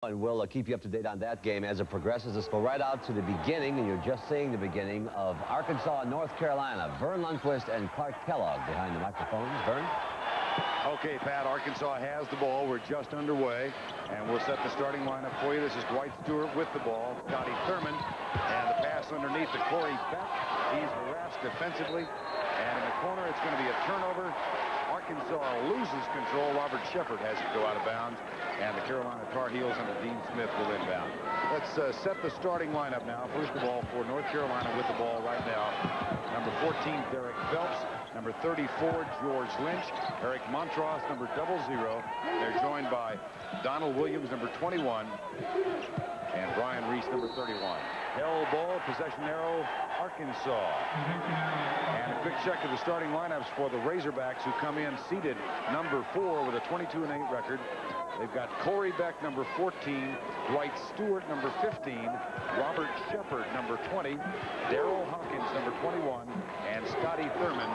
And we'll keep you up to date on that game as it progresses. Let's go right out to the beginning, and you're just seeing the beginning of Arkansas and North Carolina. Vern Lundquist and Clark Kellogg behind the microphones. Vern? Okay, Pat, Arkansas has the ball. We're just underway, and we'll set the starting lineup for you. This is Dwight Stewart with the ball, Scotty Thurman, and the pass underneath to Corey Beck. He's harassed defensively, and in the corner, it's going to be a turnover. Arkansas loses control. Robert Shepard has it go out of bounds, and the Carolina Tar Heels under Dean Smith will inbound. Let's set the starting lineup now. First of all, for North Carolina with the ball right now, number 14, Derek Phelps, number 34, George Lynch, Eric Montross, number 00. They're joined by Donald Williams, number 21, and Brian Reese, number 31. Hell ball, possession arrow, Arkansas. And a quick check of the starting lineups for the Razorbacks, who come in seated number 4 with a 22-8 record. They've got Corey Beck, number 14, Dwight Stewart, number 15, Robert Shepard, number 20, Darrell Hawkins, number 21, and Scotty Thurman,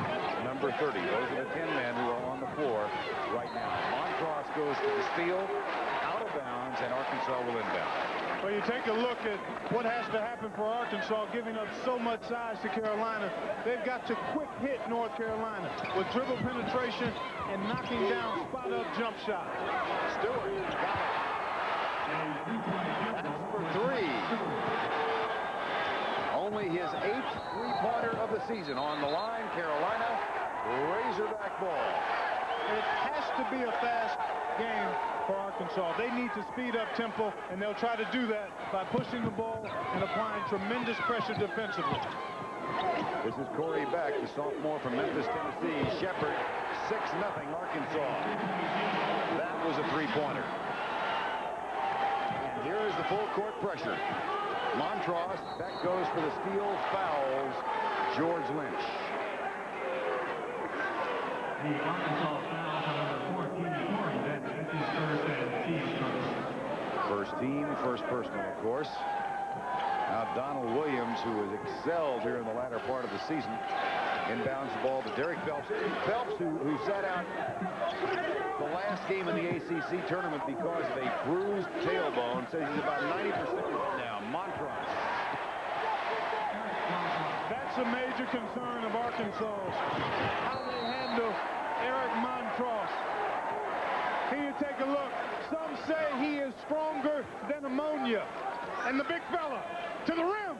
number 30. Those are the 10 men who are on the floor right now. Montross goes to the steal, out of bounds, and Arkansas will inbound. Well, you take a look at what has to happen for Arkansas, giving up so much size to Carolina. They've got to quick hit North Carolina with dribble penetration and knocking down spot-up jump shot. Stewart got it. That's for 3. Only his 8th three-pointer of the season. On the line, Carolina, Razorback ball. It has to be a fast game for Arkansas. They need to speed up tempo, and they'll try to do that by pushing the ball and applying tremendous pressure defensively. This is Corey Beck, the sophomore from Memphis, Tennessee. Shepard, 6-0 Arkansas. That was a three-pointer. And here is the full court pressure. Montross, Beck goes for the steal, fouls George Lynch. The Arkansas foul on number 14, Corey Beck. That's his first and team's first. First team, first personal, of course. Now Donald Williams, who has excelled here in the latter part of the season, inbounds the ball to Derek Phelps. Phelps, who sat out the last game in the ACC tournament because of a bruised tailbone, says he's about 90% now. Montross. That's a major concern of Arkansas. How they handle Eric Montross. Here you take a look. Some say he is stronger than ammonia. And the big fella to the rim.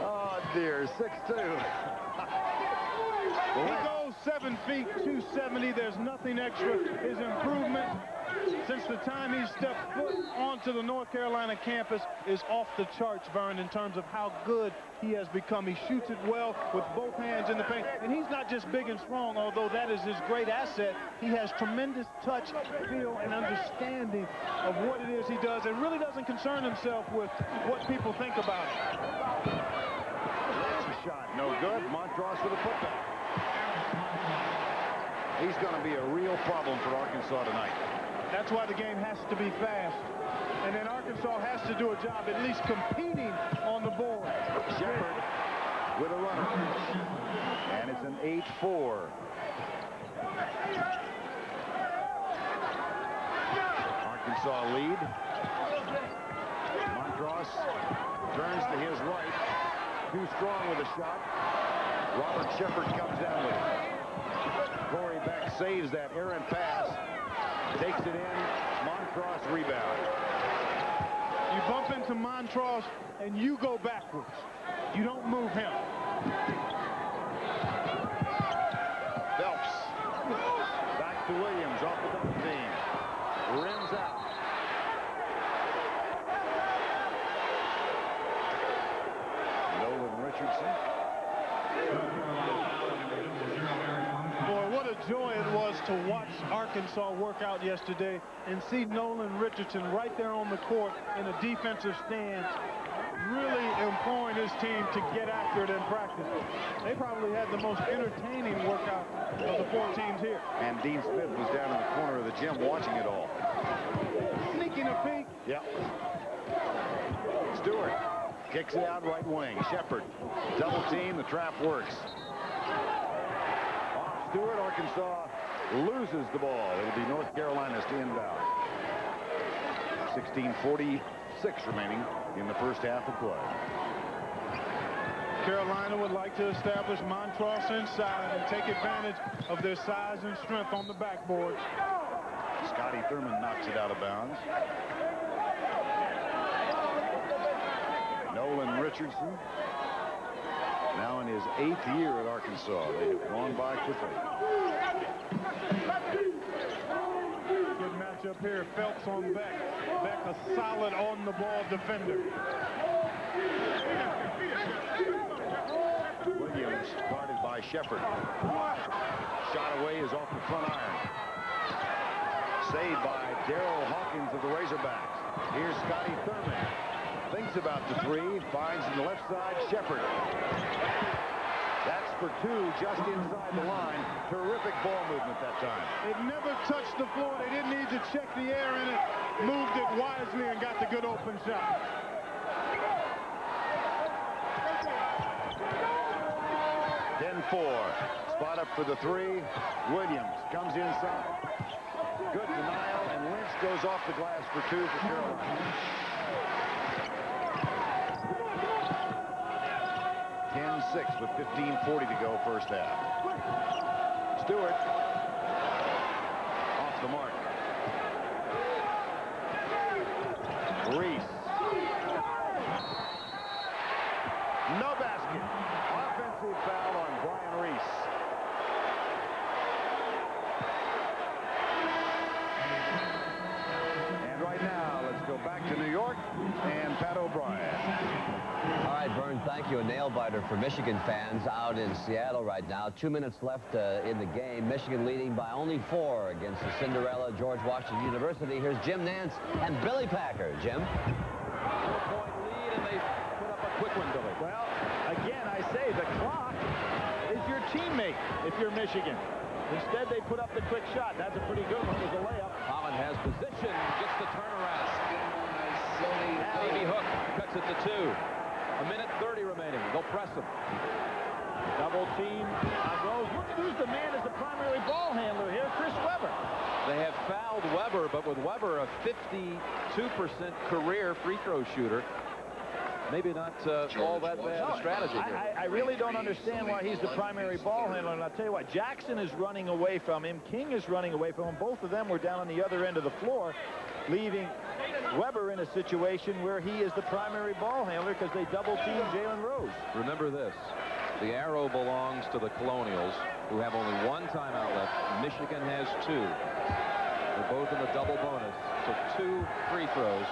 Oh, dear. 6'2". He goes 7 feet, 270. There's nothing extra. His improvement since the time he stepped foot onto the North Carolina campus is off the charts, Vern, in terms of how good he has become. He shoots it well with both hands in the paint. And he's not just big and strong, although that is his great asset. He has tremendous touch, feel, and understanding of what it is he does, and really doesn't concern himself with what people think about it. That's a shot. No good. Montross with a putback. He's going to be a real problem for Arkansas tonight. That's why the game has to be fast. And then Arkansas has to do a job at least competing on the board. Shepard with a runner. And it's an 8-4. Arkansas lead. Montross turns to his right. Too strong with a shot. Robert Shepard comes down with it. Corey Beck saves that errant pass. Takes it in. Montross rebound. You bump into Montross and you go backwards. You don't move him. Phelps. Back to Williams off the double team. Rims out. Nolan Richardson. Boy, what a joy it was to watch Arkansas work out yesterday and see Nolan Richardson right there on the court in a defensive stance, really imploring his team to get after it in practice. They probably had the most entertaining workout of the 4 teams here. And Dean Smith was down in the corner of the gym watching it all. Sneaking a peek. Yep. Stewart kicks it out right wing. Shepard double team. The trap works. Off Stewart. Arkansas loses the ball. It'll be North Carolina's to inbound. 16:46 remaining in the first half of play. Carolina would like to establish Montross inside and take advantage of their size and strength on the backboard. Scotty Thurman knocks it out of bounds. Nolan Richardson, now in his 8th year at Arkansas. They have gone by quickly. Good matchup here. Phelps on Beck. Beck a solid on-the-ball defender. Williams guarded by Shepard. Shot away is off the front iron. Saved by Darrell Hawkins of the Razorbacks. Here's Scotty Thurman. Thinks about the three. Finds in the left side. Shepard. That's for two just inside the line. Terrific ball movement that time. It never touched the floor. They didn't need to check the air in it. Moved it wisely and got the good open shot. Spot up for the three. Williams comes inside. Good denial, and Lynch goes off the glass for two for Carolina. 10-6 with 15:40 to go first half. Stewart off the mark. Reese. No basket. Offensive foul on Brian Reese. And right now, let's go back to New York and Pat O'Brien. All right, Vern, thank you. A nail-biter for Michigan fans out in Seattle right now. 2 minutes left in the game. Michigan leading by only 4 against the Cinderella George Washington University. Here's Jim Nance and Billy Packer. Jim? 4-point lead, and they put up a quick one, Billy. Well, again, I say the clock is your teammate if you're Michigan. Instead, they put up the quick shot. That's a pretty good one. It was a layup. Holland has position, gets the turnaround. Davey Hook cuts it to 2. 1:30 remaining. They'll press him. Double team on Rose. Look who's the man as the primary ball handler here, Chris Webber. They have fouled Webber, but with Webber a 52% career free throw shooter, maybe not all that bad a strategy here. I really don't understand why he's the primary ball handler. And I'll tell you what, Jackson is running away from him. King is running away from him. Both of them were down on the other end of the floor, leaving Webber in a situation where he is the primary ball handler because they double team Jalen Rose. Remember this. The arrow belongs to the Colonials, who have only 1 timeout left. Michigan has 2. They're both in the double bonus. So 2 free throws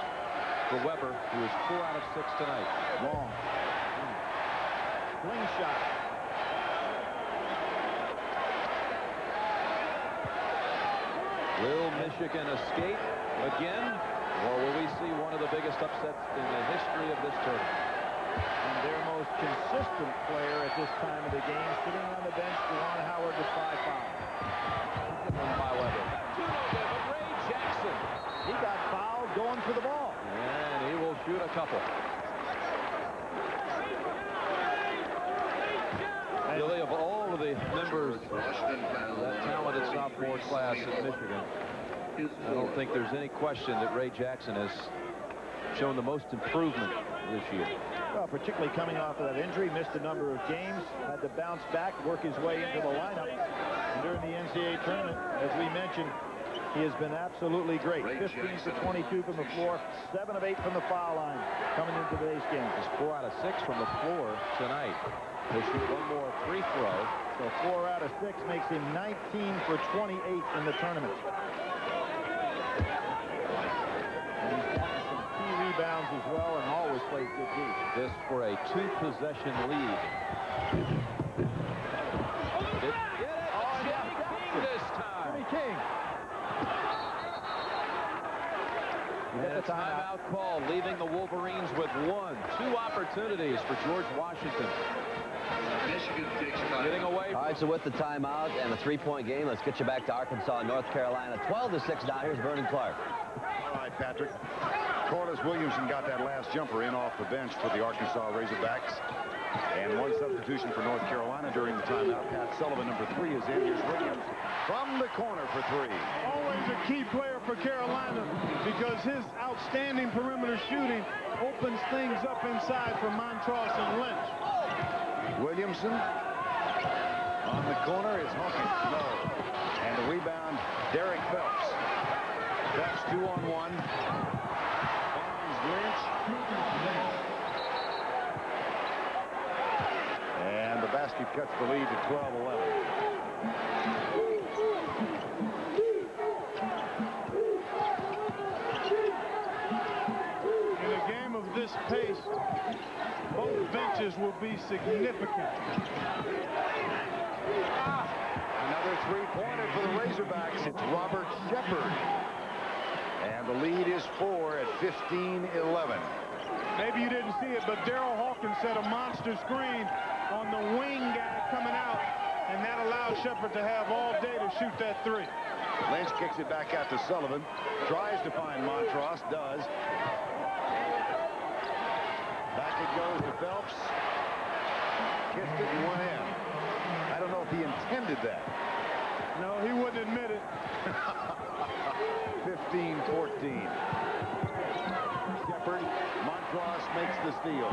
for Webber, who is 4 out of 6 tonight. Long. Swing shot. Will Michigan escape again, or will we see one of the biggest upsets in the history of this tournament? And their most consistent player at this time of the game, sitting on the bench, Juwan Howard with 5 fouls. By Webber. But Ray Jackson. He got fouled going for the ball. And he will shoot a couple. Billy, of all of the members of that talented sophomore class at Michigan, I don't think there's any question that Ray Jackson has shown the most improvement this year. Well, particularly coming off of that injury, missed a number of games, had to bounce back, work his way into the lineup. And during the NCAA tournament, as we mentioned, he has been absolutely great. 15 for 22 from the floor, 7 of 8 from the foul line coming into today's game. He's 4 out of 6 from the floor tonight. He'll shoot 1 more free throw. So 4 out of 6 makes him 19 for 28 in the tournament. And he's gotten some key rebounds as well and always plays good D. This for a 2-possession lead. Did get it. Jimmy King this time. Jimmy King. And a timeout call, leaving the Wolverines with 1. 2 opportunities for George Washington. Getting away. All right, so with the timeout and a 3-point game, let's get you back to Arkansas, North Carolina. 12-6 now. Here's Vernon Clark. All right, Patrick. Corliss Williamson got that last jumper in off the bench for the Arkansas Razorbacks. And 1 substitution for North Carolina during the timeout. Pat Sullivan, number 3, is in. Here's Williams. from the corner for three. Always a key player for Carolina because his outstanding perimeter shooting opens things up inside for Montross and Lynch. Williamson on the corner is Hawkins. No. And the rebound, Derek Phelps. Phelps 2-on-1. Finds Lynch. And the basket cuts the lead to 12-11. In a game of this pace, both benches will be significant. Another three-pointer for the Razorbacks. It's Robert Shepard. And the lead is 4 at 15-11. Maybe you didn't see it, but Daryl Hawkins set a monster screen on the wing guy coming out, and that allowed Shepard to have all day to shoot that three. Lynch kicks it back out to Sullivan. Tries to find Montross. Does. Back it goes to Phelps. Kissed it and went in. I don't know if he intended that. No, he wouldn't admit it. 15-14. Shepard. Montross makes the steal.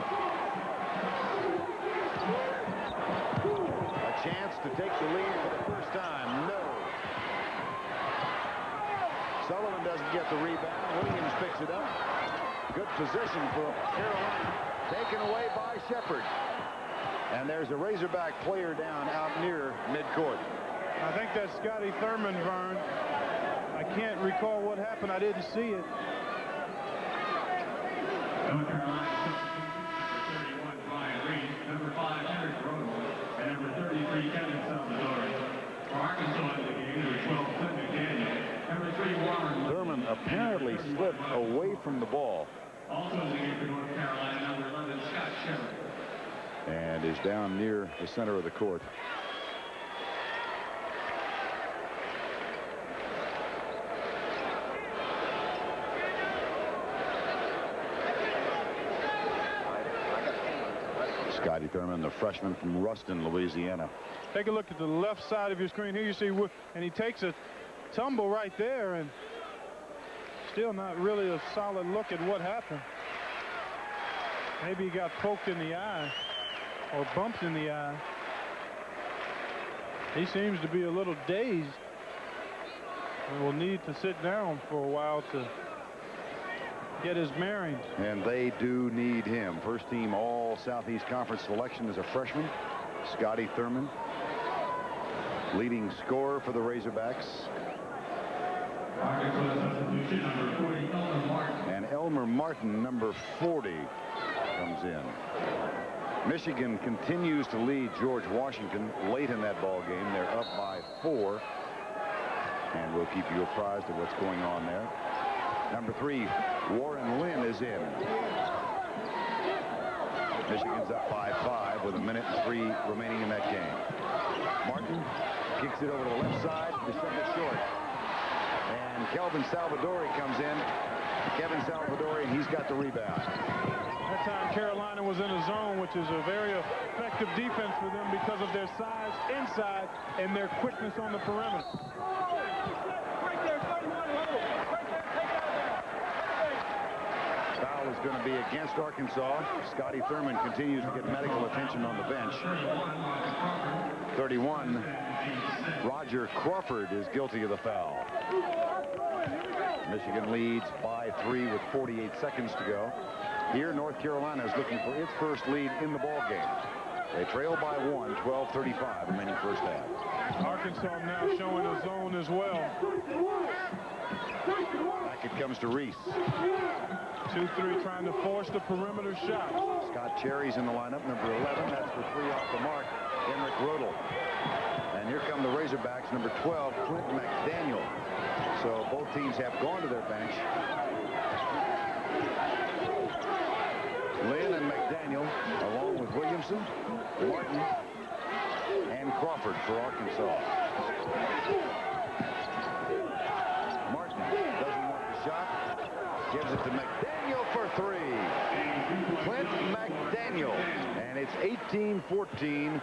A chance to take the lead for the first time. No. Sullivan doesn't get the rebound. Williams picks it up. Good position for Carolina. Taken away by Shepard. And there's a Razorback player down out near midcourt. I think that's Scotty Thurman, Vern. I can't recall what happened. I didn't see it. North Carolina substitutions, number 31, Brian Reed, number 5, Henry Romo, and number 33, Kevin Salvador. For Arkansas in the game, number 12, Clint McDaniel, number 3, Warren. Thurman apparently slipped away from the ball. Also in the game for North Carolina, number 11, Scott Shepard. And is down near the center of the court. Scotty Thurman, the freshman from Ruston, Louisiana. Take a look at the left side of your screen. Here you see, and he takes a tumble right there, and still not really a solid look at what happened. Maybe he got poked in the eye or bumped in the eye. He seems to be a little dazed and will need to sit down for a while to get his bearings. And they do need him. First team all Southeast Conference selection as a freshman. Scotty Thurman, leading scorer for the Razorbacks. And Elmer Martin, number 40, comes in. Michigan continues to lead George Washington late in that ball game. They're up by 4. And we'll keep you apprised of what's going on there. Number 3, Warren Lynn is in. Michigan's up by 5 with 1:03 remaining in that game. Martin kicks it over to the left side to send it short. And Kelvin Salvadori comes in. Kevin Salvadori, and he's got the rebound. That time Carolina was in a zone, which is a very effective defense for them because of their size inside and their quickness on the perimeter. Foul is going to be against Arkansas. Scotty Thurman continues to get medical attention on the bench. 31, Roger Crawford is guilty of the foul. Michigan leads by 3 with 48 seconds to go. Here, North Carolina is looking for its first lead in the ball game. They trail by 1, 12:35 remaining first half. Arkansas now showing a zone as well. Back it comes to Reese. 2-3 trying to force the perimeter shot. Scott Cherry's in the lineup, number 11. That's for 3 off the mark. Henrik Rodel. And here come the Razorbacks, number 12, Clint McDaniel. So both teams have gone to their bench. Lynn and McDaniel, along with Williamson, Martin, and Crawford for Arkansas. Martin doesn't want the shot. Gives it to McDaniel for 3. Clint McDaniel. And it's 18-14.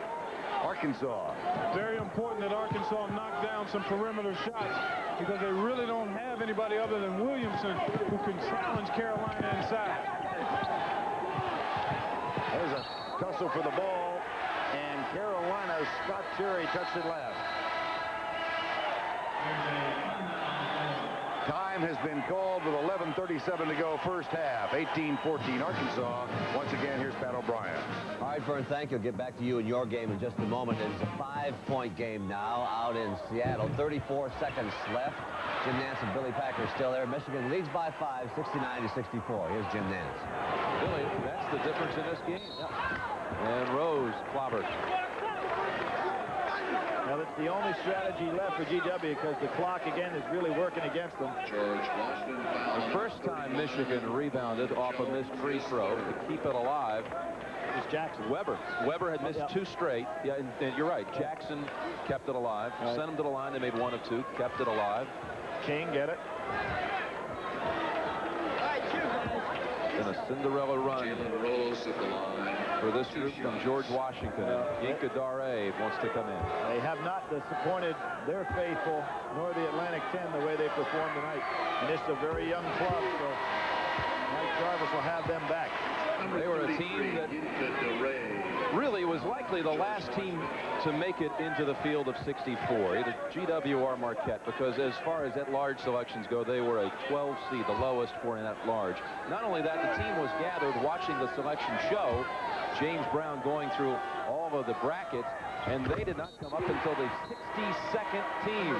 Arkansas. Very important that Arkansas knock down some perimeter shots because they really don't have anybody other than Williamson who can challenge Carolina inside. There's a tussle for the ball, and Carolina's Scott Cherry touched it left. Time has been called with 11:37 to go first half. 18-14 Arkansas. Once again, here's Pat O'Brien. All right, Vern, thank you. I'll get back to you in your game in just a moment. It's a 5-point game now out in Seattle. 34 seconds left. Jim Nance and Billy Packer still there. Michigan leads by 5, 69-64. Here's Jim Nance. Billy, that's the difference in this game. Yep. And Rose clobbered. Now, that's the only strategy left for GW because the clock, again, is really working against them. The first time Michigan rebounded off a missed free throw to keep it alive It was Jackson. Weber had missed 2 straight. Yeah, and you're right. Jackson kept it alive. Right. Sent him to the line. They made 1 of 2. Kept it alive. King, get it. And a Cinderella run for this group from George Washington. And Yinka Dare wants to come in. They have not disappointed their faithful, nor the Atlantic 10, the way they performed tonight. And this is a very young club, so Mike Jarvis will have them back. They were a team that really was likely the last team to make it into the field of 64, either GW or Marquette, because as far as at-large selections go, they were a 12 seed, the lowest for an at-large. Not only that, the team was gathered watching the selection show, James Brown going through all of the brackets, and they did not come up until the 62nd team.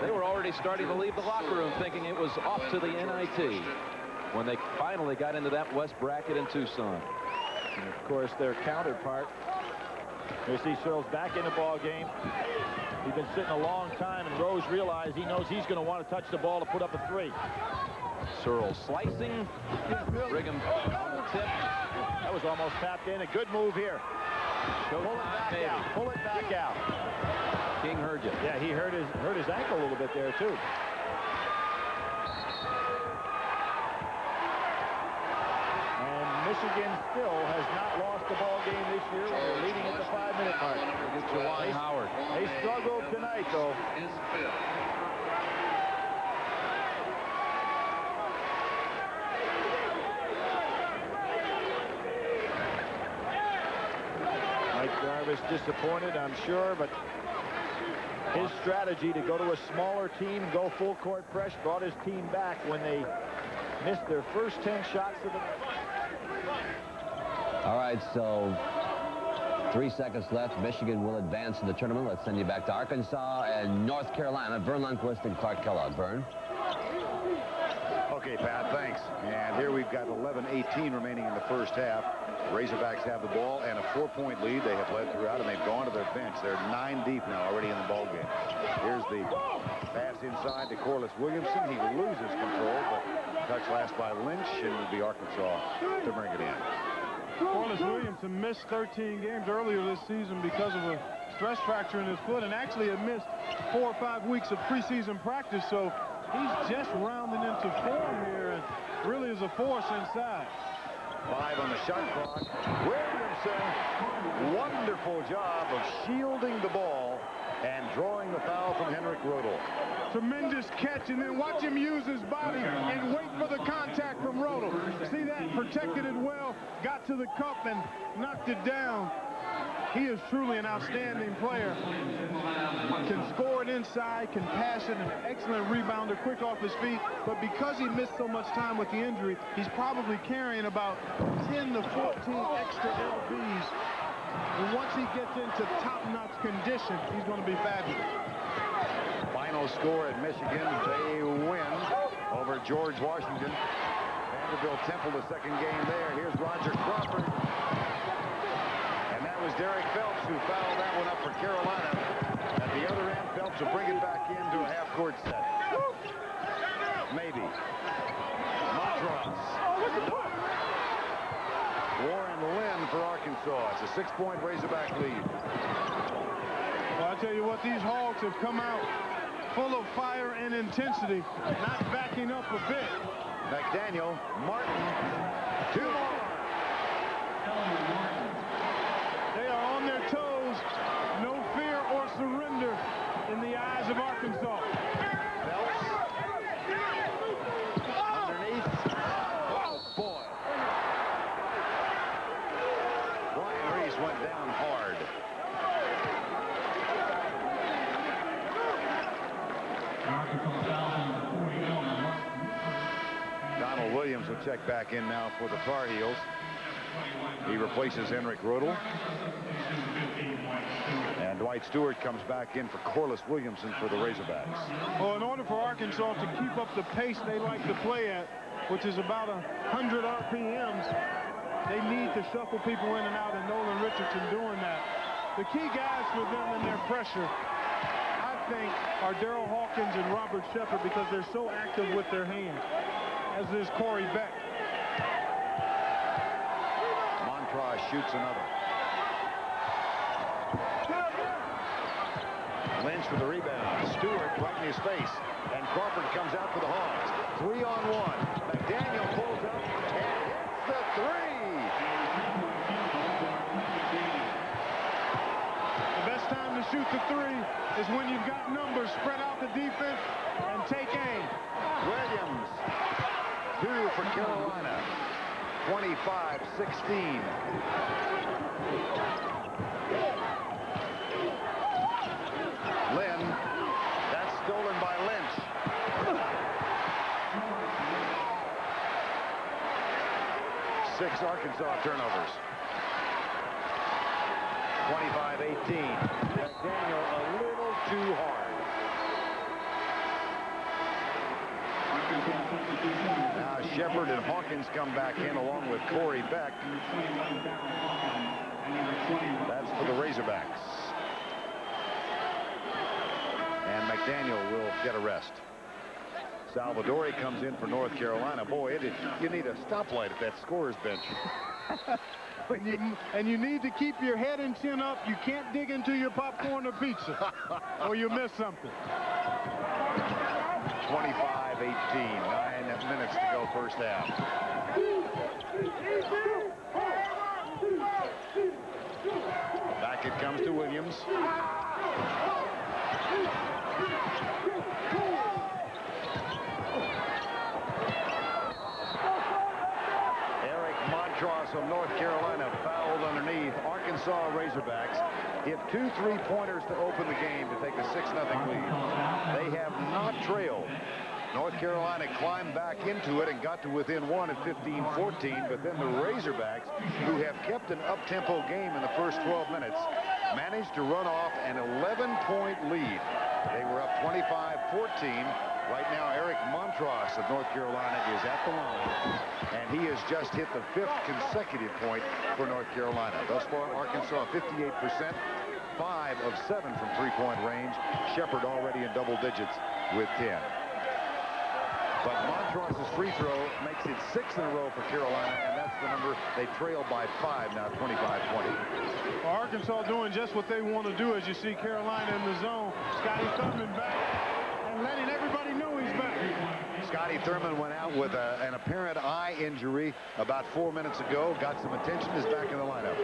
They were already starting to leave the locker room thinking it was off to the NIT when they finally got into that West bracket in Tucson. And of course, their counterpart, here's C. Searles back in the ball game. He's been sitting a long time, and Rose realized he knows he's going to want to touch the ball to put up a 3. Searles slicing. Brigham on the tip. That was almost tapped in. A good move here. Pull it back out. Pull it back out. King heard you. Yeah, he hurt his ankle a little bit there too. Michigan still has not lost the ball game this year when they're leading at the 5-minute mark. Juwan Howard. They struggled tonight, though. Mike Jarvis disappointed, I'm sure, but his strategy to go to a smaller team, go full court press, brought his team back when they missed their first 10 shots of the night. All right, so 3 seconds left. Michigan will advance in the tournament. Let's send you back to Arkansas and North Carolina. Vern Lundquist and Clark Kellogg. Vern. Okay, Pat, thanks. And here we've got 11:18 remaining in the first half. Razorbacks have the ball and a 4-point lead. They have led throughout, and they've gone to their bench. They're 9 deep now already in the ball game. Here's the pass inside to Corliss Williamson. He loses control, but touch last by Lynch, and it'll be Arkansas to bring it in. Corliss Williamson missed 13 games earlier this season because of a stress fracture in his foot, and actually had missed 4 or 5 weeks of preseason practice, so he's just rounding into form here and really is a force inside. 5 on the shot clock. Williamson, wonderful job of shielding the ball and drawing the foul from Henrik Rodel. Tremendous catch, and then watch him use his body and wait for the contact from Rodel. See that? Protected it well, got to the cup and knocked it down. He is truly an outstanding player. Can score it inside, can pass it, an excellent rebounder, quick off his feet. But because he missed so much time with the injury, he's probably carrying about 10 to 14 extra lbs. And once he gets into top-notch condition, he's going to be fabulous. Final score at Michigan, they win over George Washington. Vanderbilt Temple, the second game there. Here's Roger Crawford. And that was Derek Phelps who fouled that one up for Carolina. At the other end, Phelps will bring it back into a half-court set. Maybe. Montross. Warren Lynn for Arkansas. It's a 6-point Razorback lead. Well, I tell you what, these Hogs have come out full of fire and intensity, not backing up a bit. McDaniel, Martin, 2 more. They are on their toes shows no fear or surrender in the eyes of Arkansas. Phelps. Underneath. Oh, boy. Brian Reese went down hard. Donald Williams will check back in now for the Tar Heels. He replaces Henrik Rodel. And Dwight Stewart comes back in for Corliss Williamson for the Razorbacks. Well, in order for Arkansas to keep up the pace they like to play at, which is about 100 RPMs, they need to shuffle people in and out, and Nolan Richardson doing that. The key guys for them in their pressure, I think, are Daryl Hawkins and Robert Shepard, because they're so active with their hands, as is Corey Beck. Montross shoots another. Lynch for the rebound. Stewart right in his face. And Crawford comes out for the Hogs. 3-on-1. McDaniel pulls up and hits the three. The best time to shoot the three is when you've got numbers, spread out the defense, and take aim. Williams. 2 for Carolina. 25-16. Lynn, that's stolen by Lynch. Six Arkansas turnovers. 25-18. McDaniel a little too hard. Now Shepard and Hawkins come back in along with Corey Beck. That's for the Razorbacks. And McDaniel will get a rest. Salvadori comes in for North Carolina. Boy, you need a stoplight at that scorer's bench. And you need to keep your head and chin up. You can't dig into your popcorn or pizza, or you'll miss something. 25-18. 9 minutes to go first half. Back it comes to Williams. Montross of North Carolina fouled underneath. Arkansas Razorbacks hit 2 3-pointers to open the game to take a 6-0 lead. They have not trailed. North Carolina climbed back into it and got to within 1 at 15-14, but then the Razorbacks, who have kept an up-tempo game in the first 12 minutes, managed to run off an 11-point lead. They were up 25-14. Right now, Eric Montross of North Carolina is at the line, and he has just hit the 5th consecutive point for North Carolina. Thus far, Arkansas 58%, 5 of 7 from 3-point range. Shepard already in double digits with 10. But Montross's free throw makes it 6 in a row for Carolina, and that's the number. They trail by 5 now, 25-20. Well, Arkansas doing just what they want to do, as you see Carolina in the zone. Scotty Thurman back and letting everybody know he's back. Scotty Thurman went out with an apparent eye injury about 4 minutes ago. Got some attention, is back in the lineup.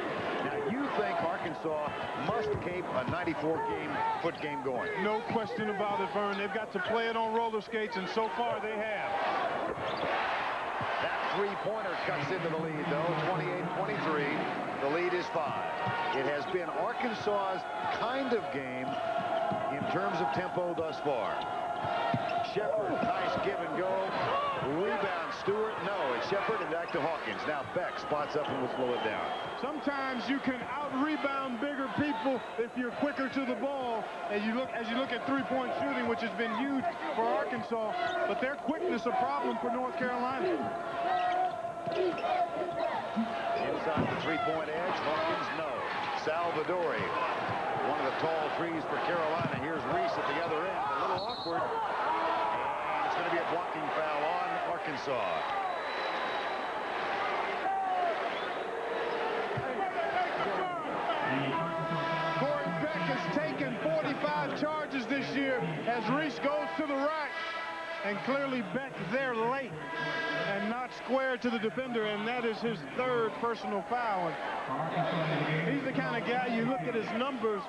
Now, you think Arkansas must keep a 94-foot game going? No question about it, Vern. They've got to play it on roller skates, and so far they have. That 3-pointer cuts into the lead, though. 28-23. The lead is 5. It has been Arkansas's kind of game in terms of tempo thus far. Shepard, nice give and go. Rebound, Stewart. No, it's Shepard and back to Hawkins. Now Beck spots up and will slow it down. Sometimes you can out-rebound bigger people if you're quicker to the ball. As you look at three-point shooting, which has been huge for Arkansas, but their quickness a problem for North Carolina. Inside the three-point edge, Hawkins, no. Salvadori, one of the tall trees for Carolina. Here's Reese at the other end, a little awkward. And it's going to be a blocking foul on Arkansas. Corey Beck has taken 45 charges this year as Reese goes to the rack. And clearly Beck there late and knocks square to the defender, and that is his third personal foul. And he's the kind of guy, you look at his numbers,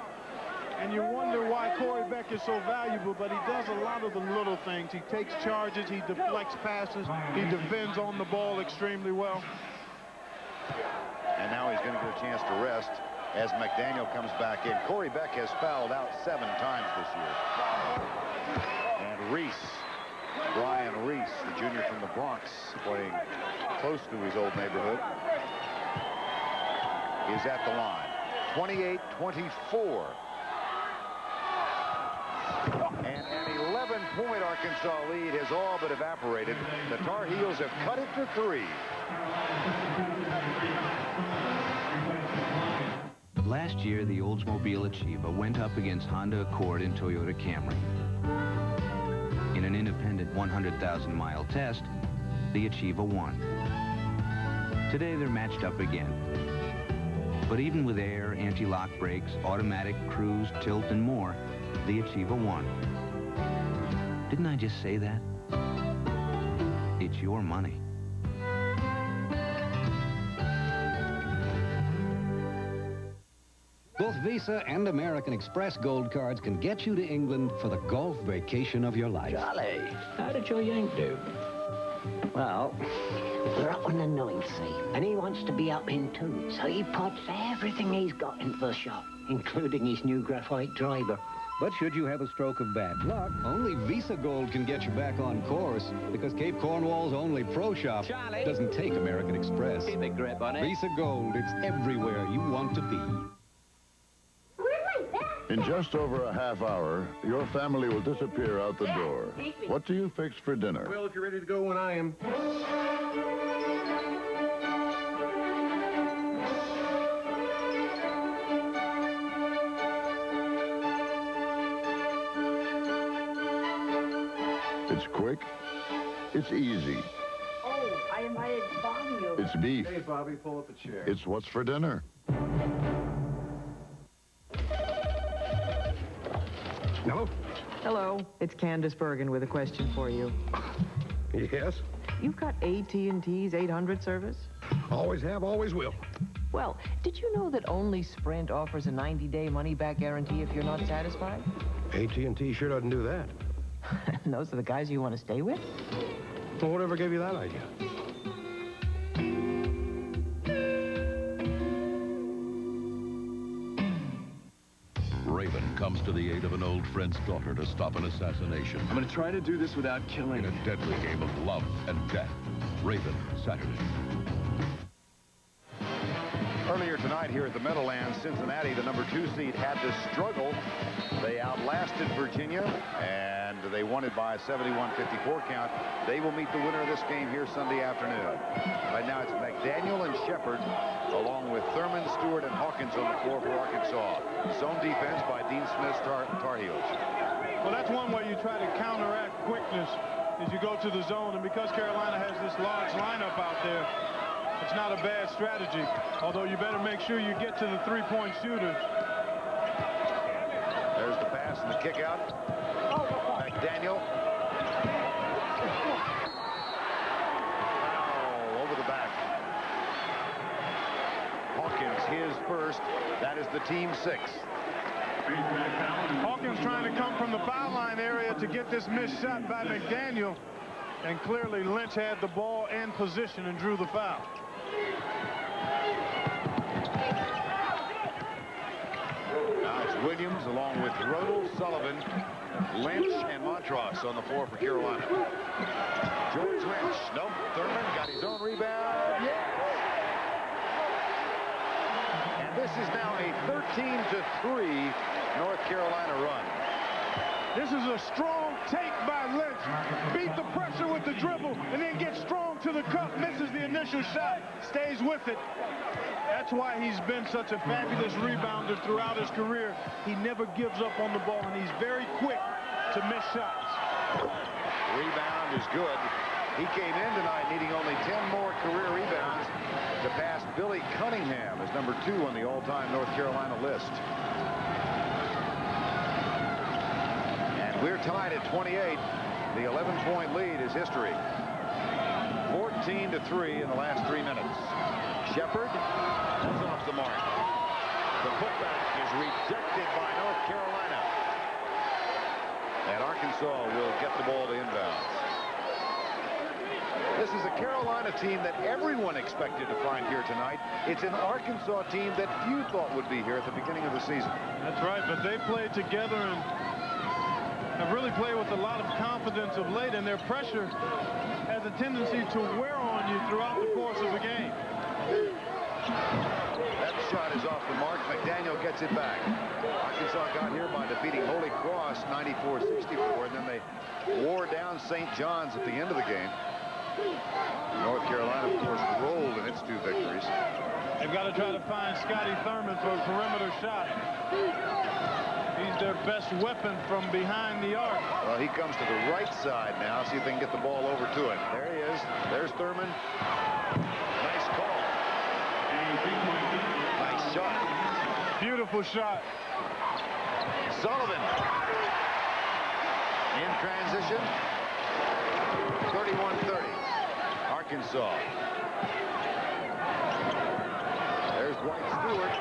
and you wonder why Corey Beck is so valuable, but he does a lot of the little things. He takes charges, he deflects passes, he defends on the ball extremely well. And now he's going to get a chance to rest as McDaniel comes back in. Corey Beck has fouled out 7 times this year. And Reese, Brian Reese, the junior from the Bronx, playing close to his old neighborhood, is at the line. 28-24. And an 11-point Arkansas lead has all but evaporated. The Tar Heels have cut it to 3. Last year, the Oldsmobile Achieva went up against Honda Accord and Toyota Camry. In an independent 100,000-mile test, the Achieva won. Today, they're matched up again. But even with air, anti-lock brakes, automatic, cruise, tilt, and more, the Achieva won. Didn't I just say that? It's your money. Both Visa and American Express Gold cards can get you to England for the golf vacation of your life. Charlie, how did your Yank do? Well, we're up on the 9th sea, and he wants to be up in 2. So he puts everything he's got into the shop, including his new graphite driver. But should you have a stroke of bad luck, only Visa Gold can get you back on course, because Cape Cornwall's only pro shop doesn't take American Express. Keep a grip on it. Visa Gold, it's everywhere you want to be. In just over a half hour, your family will disappear out the door. What do you fix for dinner? Well, if you're ready to go when I am. It's quick. It's easy. Oh, I invited Bobby over. It's beef. Hey, Bobby, pull up a chair. It's what's for dinner. Hello? Hello, it's Candace Bergen with a question for you. Yes? You've got AT&T's 800 service? Always have, always will. Well, did you know that only Sprint offers a 90-day money-back guarantee if you're not satisfied? AT&T sure doesn't do that. And those are the guys you want to stay with? Well, whatever gave you that idea? Raven comes to the aid of an old friend's daughter to stop an assassination. I'm going to try to do this without killing. In a deadly game of love and death. Raven, Saturday. Earlier tonight here at the Meadowlands, Cincinnati, the number 2 seed, had to struggle. They outlasted Virginia, and they won it by a 71-54 count. They will meet the winner of this game here Sunday afternoon. Right now it's McDaniel and Shepard, along with Thurman, Stewart, and Hawkins on the floor for Arkansas. Zone defense by Dean Smith's Tar Heels. Well, that's one way you try to counteract quickness is you go to the zone, and because Carolina has this large lineup out there, it's not a bad strategy, although you better make sure you get to the three-point shooters. There's the pass and the kick out. McDaniel. Oh, over the back. Hawkins, his first. That is the team 6. Hawkins trying to come from the foul line area to get this missed shot by McDaniel. And clearly Lynch had the ball in position and drew the foul. Now it's Williams along with Rodel, Sullivan, Lynch, and Montross on the floor for Carolina. George Lynch. Nope. Thurman got his own rebound. And this is now a 13-3 North Carolina run. This is a strong take by Lynch. Beat the pressure with the dribble and then gets strong to the cup. Misses the initial shot. Stays with it. That's why he's been such a fabulous rebounder throughout his career. He never gives up on the ball, and he's very quick to miss shots. Rebound is good. He came in tonight needing only 10 more career rebounds to pass Billy Cunningham as number 2 on the all-time North Carolina list. And we're tied at 28. The 11-point lead is history. 14 17-3 in the last 3 minutes. Shepard is off the mark. The putback is rejected by North Carolina. And Arkansas will get the ball to inbounds. This is a Carolina team that everyone expected to find here tonight. It's an Arkansas team that few thought would be here at the beginning of the season. That's right, but they played together and have really played with a lot of confidence of late, and their pressure has a tendency to wear on you throughout the course of the game. That shot is off the mark. McDaniel gets it back. Arkansas got here by defeating Holy Cross 94-64, and then they wore down St. John's at the end of the game. North Carolina, of course, rolled in its 2 victories. They've got to try to find Scotty Thurman for a perimeter shot. He's their best weapon from behind the arc. Well, he comes to the right side now. See if they can get the ball over to it. There he is. There's Thurman. Nice call. Nice shot. Beautiful shot. Sullivan in transition. 31-30. Arkansas. There's Dwight Stewart.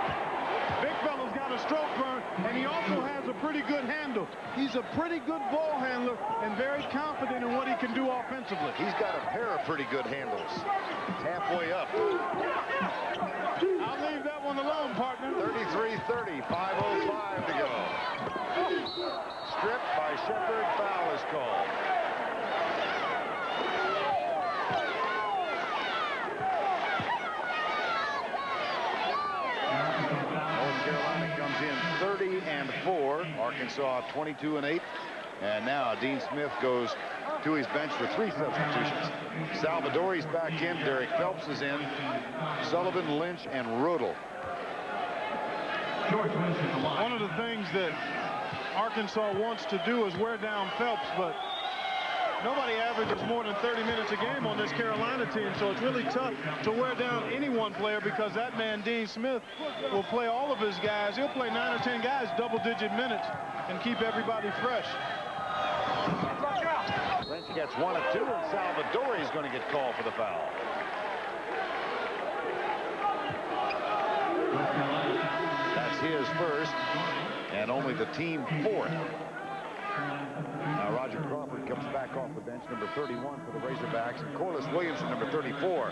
Big fella's got a stroke burn, and he also has a pretty good handle. He's a pretty good ball handler and very confident in what he can do offensively. He's got a pair of pretty good handles. Halfway up. I'll leave that one alone, partner. 33-30, 5:05 to go. Stripped by Shepard, foul is called. Comes in 30-4. Arkansas 22-8. And now Dean Smith goes to his bench for 3 substitutions. Salvadori's back in. Derek Phelps is in. Sullivan, Lynch, and Rudel. One of the things that Arkansas wants to do is wear down Phelps, but nobody averages more than 30 minutes a game on this Carolina team, so it's really tough to wear down any one player because that man, Dean Smith, will play all of his guys. He'll play 9 or 10 guys double-digit minutes and keep everybody fresh. Lynch gets 1 of 2, and Salvadori's going to get called for the foul. That's his first, and only the team 4th. Now Roger Crawford comes back off the bench, number 31 for the Razorbacks, and Corliss Williamson, number 34,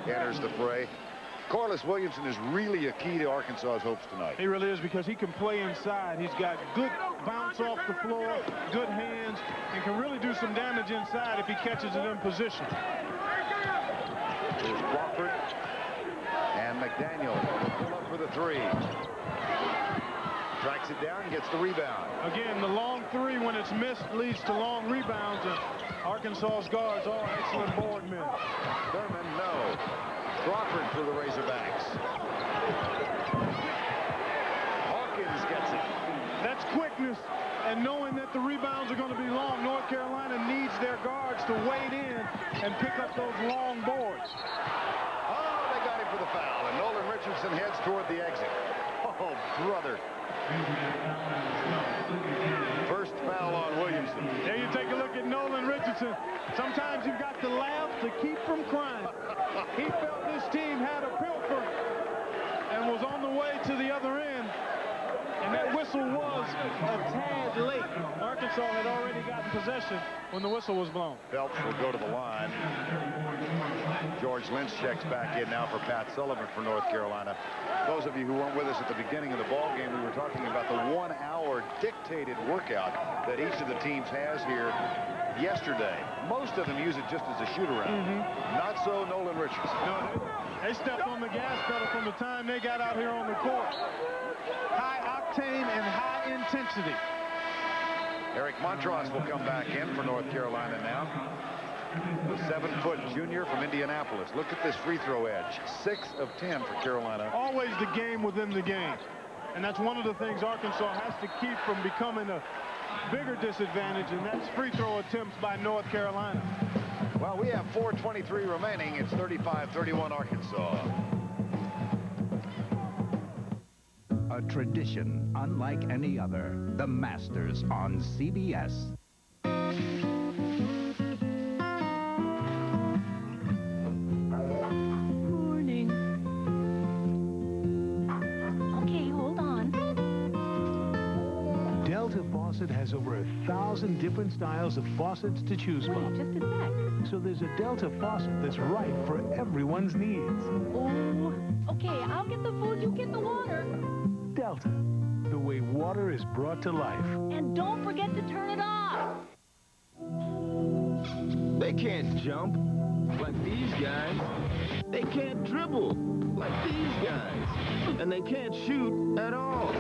enters the fray. Corliss Williamson is really a key to Arkansas's hopes tonight. He really is, because he can play inside. He's got good bounce off the floor, good hands, and can really do some damage inside if he catches it in position. There's Crawford and McDaniel pull up for the 3. Tracks it down and gets the rebound. Again, the long 3, when it's missed, leads to long rebounds, and Arkansas's guards are excellent board men. Thurman, no. Crawford for the Razorbacks. Hawkins gets it. That's quickness, and knowing that the rebounds are going to be long, North Carolina needs their guards to wade in and pick up those long boards. Oh, they got him for the foul, and Nolan Richardson heads toward the exit. Oh, brother. First foul on Williamson. There you take a look at Nolan Richardson. Sometimes you've got to laugh to keep from crying. He felt this team had a pilfer and was on the way to the other end. And that whistle was a tad late. Arkansas had already gotten possession when the whistle was blown. Phelps will go to the line. George Lynch checks back in now for Pat Sullivan for North Carolina. Those of you who weren't with us at the beginning of the ball game, we were talking about the 1-hour dictated workout that each of the teams has here yesterday. Most of them use it just as a shoot-around. Not so Nolan Richardson. No, they stepped on the gas pedal from the time they got out here on the court. High octane and high intensity. Eric Montross will come back in for North Carolina now. The 7-foot junior from Indianapolis. Look at this free throw edge. 6 of 10 for Carolina. Always the game within the game. And that's one of the things Arkansas has to keep from becoming a bigger disadvantage, and that's free throw attempts by North Carolina. Well, we have 4:23 remaining. It's 35-31 Arkansas. A tradition unlike any other. The Masters on CBS. Faucet has over 1,000 different styles of faucets to choose from. Just a sec. So there's a Delta faucet that's right for everyone's needs. Oh, okay, I'll get the food, you get the water. Delta, the way water is brought to life. And don't forget to turn it off. They can't jump like these guys. They can't dribble like these guys. And they can't shoot at all.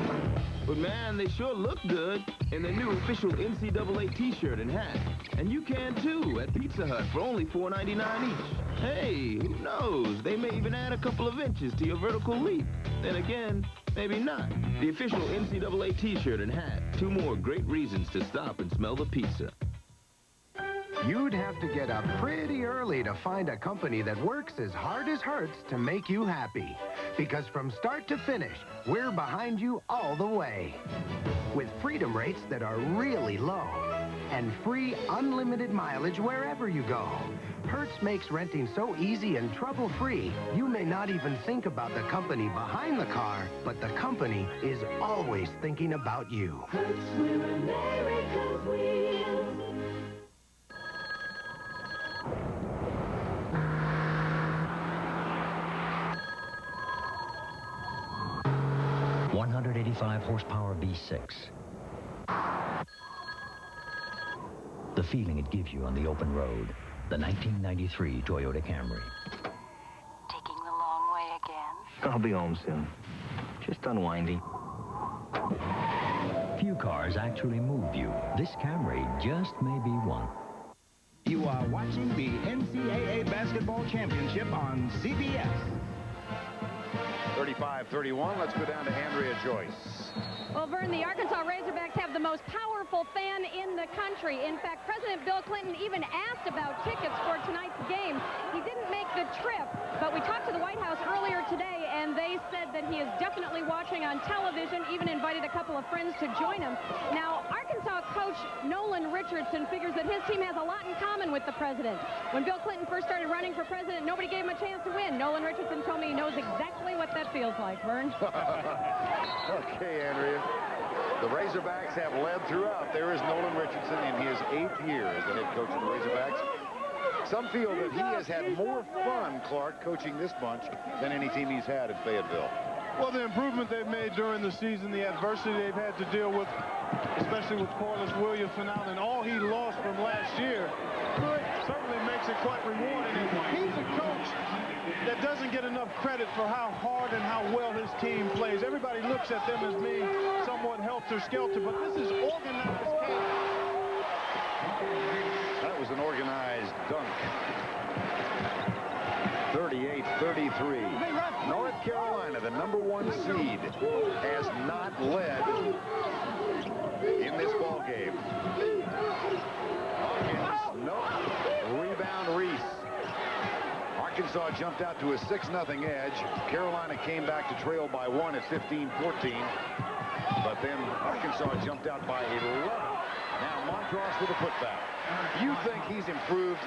But man, they sure look good in their new official NCAA t-shirt and hat. And you can too at Pizza Hut for only $4.99 each. Hey, who knows? They may even add a couple of inches to your vertical leap. Then again, maybe not. The official NCAA t-shirt and hat. 2 more great reasons to stop and smell the pizza. You'd have to get up pretty early to find a company that works as hard as hurts to make you happy. Because from start to finish, we're behind you all the way. With freedom rates that are really low and free unlimited mileage wherever you go. Hertz makes renting so easy and trouble-free, you may not even think about the company behind the car, but the company is always thinking about you. Hertz, we're America's wheels. .185 horsepower V6. The feeling it gives you on the open road. The 1993 Toyota Camry. Taking the long way again? I'll be home soon. Just unwinding. Few cars actually move you. This Camry just may be one. You are watching the NCAA Basketball Championship on CBS. 35-31. Let's go down to Andrea Joyce. Well, Vern, the Arkansas Razorbacks have the most powerful fan in the country. In fact, President Bill Clinton even asked about tickets for tonight's game. He didn't make the trip, but we talked to the White House earlier today, and they said that he is definitely watching on television, even invited a couple of friends to join him. Now, Arkansas coach Nolan Richardson figures that his team has a lot in common with the president. When Bill Clinton first started running for president, nobody gave him a chance to win. Nolan Richardson told me he knows exactly what that feels like, Vern. Okay, Andrea. The Razorbacks have led throughout. There is Nolan Richardson in his 8th year as the head coach of the Razorbacks. Some feel that he has had more fun, Clark, coaching this bunch than any team he's had at Fayetteville. Well, the improvement they've made during the season, the adversity they've had to deal with, especially with Corliss Williamson out, and all he lost from last year, certainly makes it quite rewarding. And he's a coach that doesn't get enough credit for how hard and how well his team plays. Everybody looks at them as being somewhat helter-skelter, but this is organized chaos. That was an organized dunk. 38-33. North Carolina, the #1 seed, has not led in this ball game. Hawkins, no. Rebound, Reese. Arkansas jumped out to a 6-0 edge. Carolina came back to trail by 1 at 15-14. But then Arkansas jumped out by 11. Now Montross with a putback. You think he's improved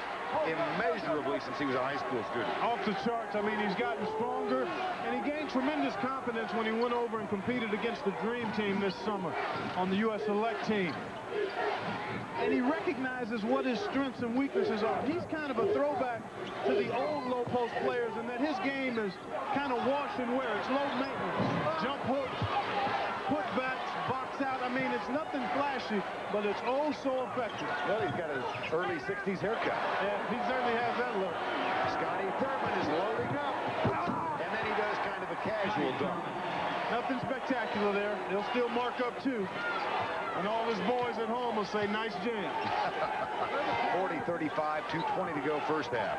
immeasurably since he was a high school student? Off the charts. I mean, he's gotten stronger, and he gained tremendous confidence when he went over and competed against the Dream Team this summer on the U.S. Select Team. And he recognizes what his strengths and weaknesses are. He's kind of a throwback to the old low post players, and that his game is kind of wash and wear. It's low maintenance, jump hooks, putbacks, box out. I mean, it's nothing flashy, but it's oh so effective. Well, he's got his early 60s haircut. Yeah, he certainly has that look. Scotty Thurman is loading up. And then he does kind of a casual dunk. Nothing spectacular there. He'll still mark up, too. And all his boys at home will say, nice jam. 40-35, 2:20 to go first half.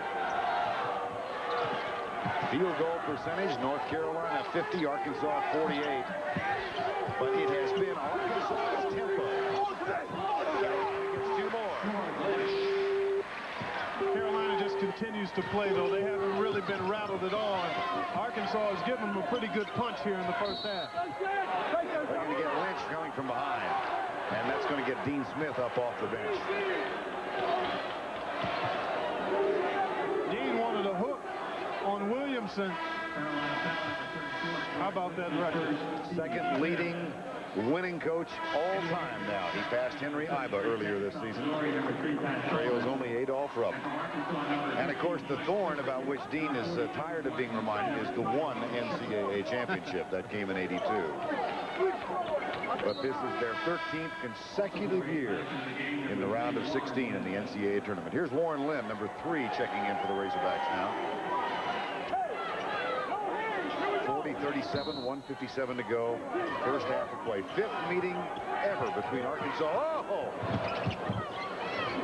Field goal percentage, North Carolina 50, Arkansas 48. But it has been Arkansas's tempo. Carolina gets 2 more. Carolina just continues to play, though. They haven't really been rattled at all. And Arkansas has given them a pretty good punch here in the first half. They're going to get Lynch coming from behind. And that's going to get Dean Smith up off the bench. Dean wanted a hook on Williamson. How about that record? Second leading winning coach all time now. He passed Henry Iba earlier this season. Trails only Adolph Rupp. And of course, the thorn about which Dean is tired of being reminded is the one NCAA championship that came in '82. But this is their 13th consecutive year in the round of 16 in the NCAA tournament. Here's Warren Lim, number 3, checking in for the Razorbacks now. 40-37, 1:57 to go. First half of play. 5th meeting ever between Arkansas. Oh!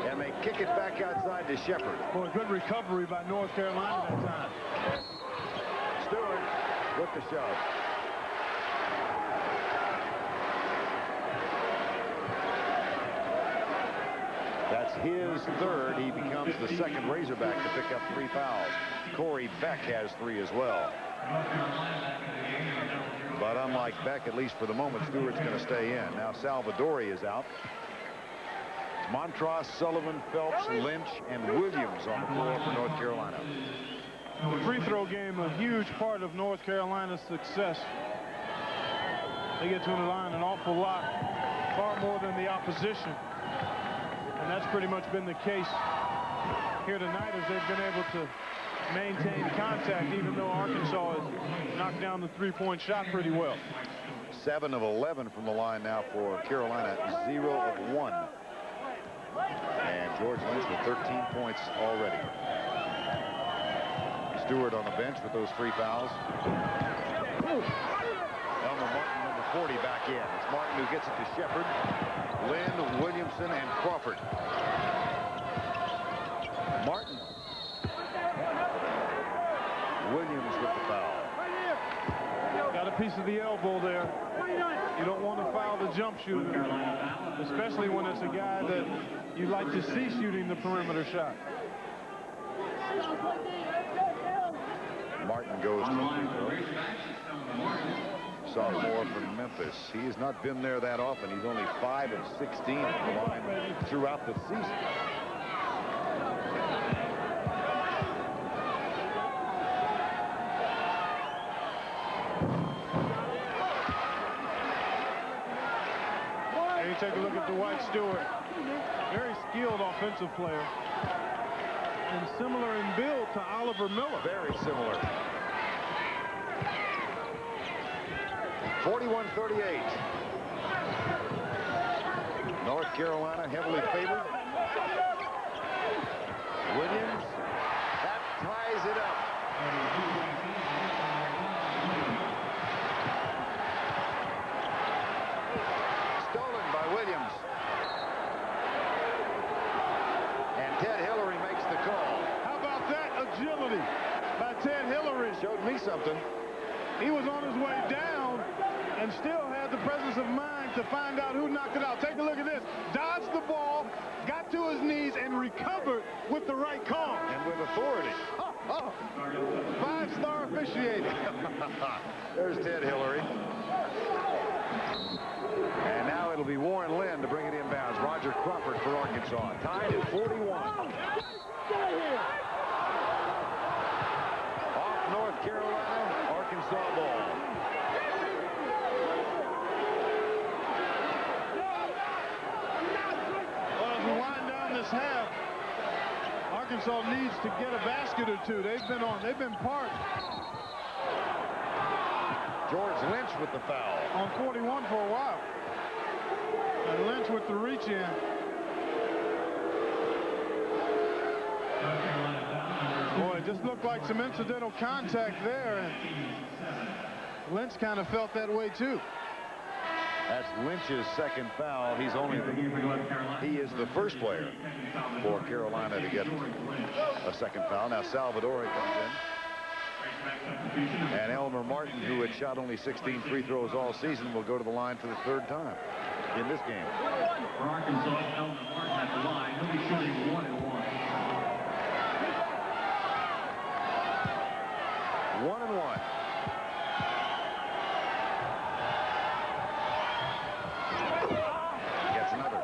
And they kick it back outside to Shepard. Boy, good recovery by North Carolina that time. Stewart with the shove. That's his 3rd. He becomes the 2nd Razorback to pick up 3 fouls. Corey Beck has 3 as well. But unlike Beck, at least for the moment, Stewart's going to stay in. Now Salvadori is out. It's Montross, Sullivan, Phelps, Lynch, and Williams on the floor for North Carolina. The free throw game, a huge part of North Carolina's success. They get to the line an awful lot, far more than the opposition. And that's pretty much been the case here tonight as they've been able to maintain contact, even though Arkansas has knocked down the three-point shot pretty well. 7 of 11 from the line now for Carolina, 0 of 1. And George Lynch with 13 points already. Stewart on the bench with those 3 fouls. Elmer Martin, number 40, back in. It's Martin who gets it to Shepard, Lynn, Williamson, and Crawford. Martin. Williams with the foul. Got a piece of the elbow there. You don't want to foul the jump shooter, especially when it's a guy that you like to see shooting the perimeter shot. Martin goes to the free throw. Sophomore from Memphis. He has not been there that often. He's only 5 of 16 at the line throughout the season. And you take a look at Dwight Stewart. Very skilled offensive player. And similar in build to Oliver Miller. Very similar. 41-38. North Carolina heavily favored. Williams, that ties it up. Stolen by Williams. And Ted Hillary makes the call. How about that agility by Ted Hillary? Showed me something. He was on his way down and still had the presence of mind to find out who knocked it out. Take a look at this. Dodged the ball, got to his knees, and recovered with the right call. And with authority. Five-star officiating. There's Ted Hillary. And now it'll be Warren Lynn to bring it inbounds. Roger Crawford for Arkansas. Tied at 41. Off North Carolina, Arkansas ball. Well, as we wind down this half, Arkansas needs to get a basket or two. They've been parked. George Lynch with the foul. On 41 for a while. And Lynch with the reach in. Boy, it just looked like some incidental contact there, and Lynch kind of felt that way too. That's Lynch's second foul. He is the first player for Carolina to get a second foul. Now Salvadori comes in. And Elmer Martin, who had shot only 16 free throws all season, will go to the line for the 3rd time in this game. For Arkansas, Elmer Martin at the line. He'll be shooting 1 and 1. 1 and 1. Gets another.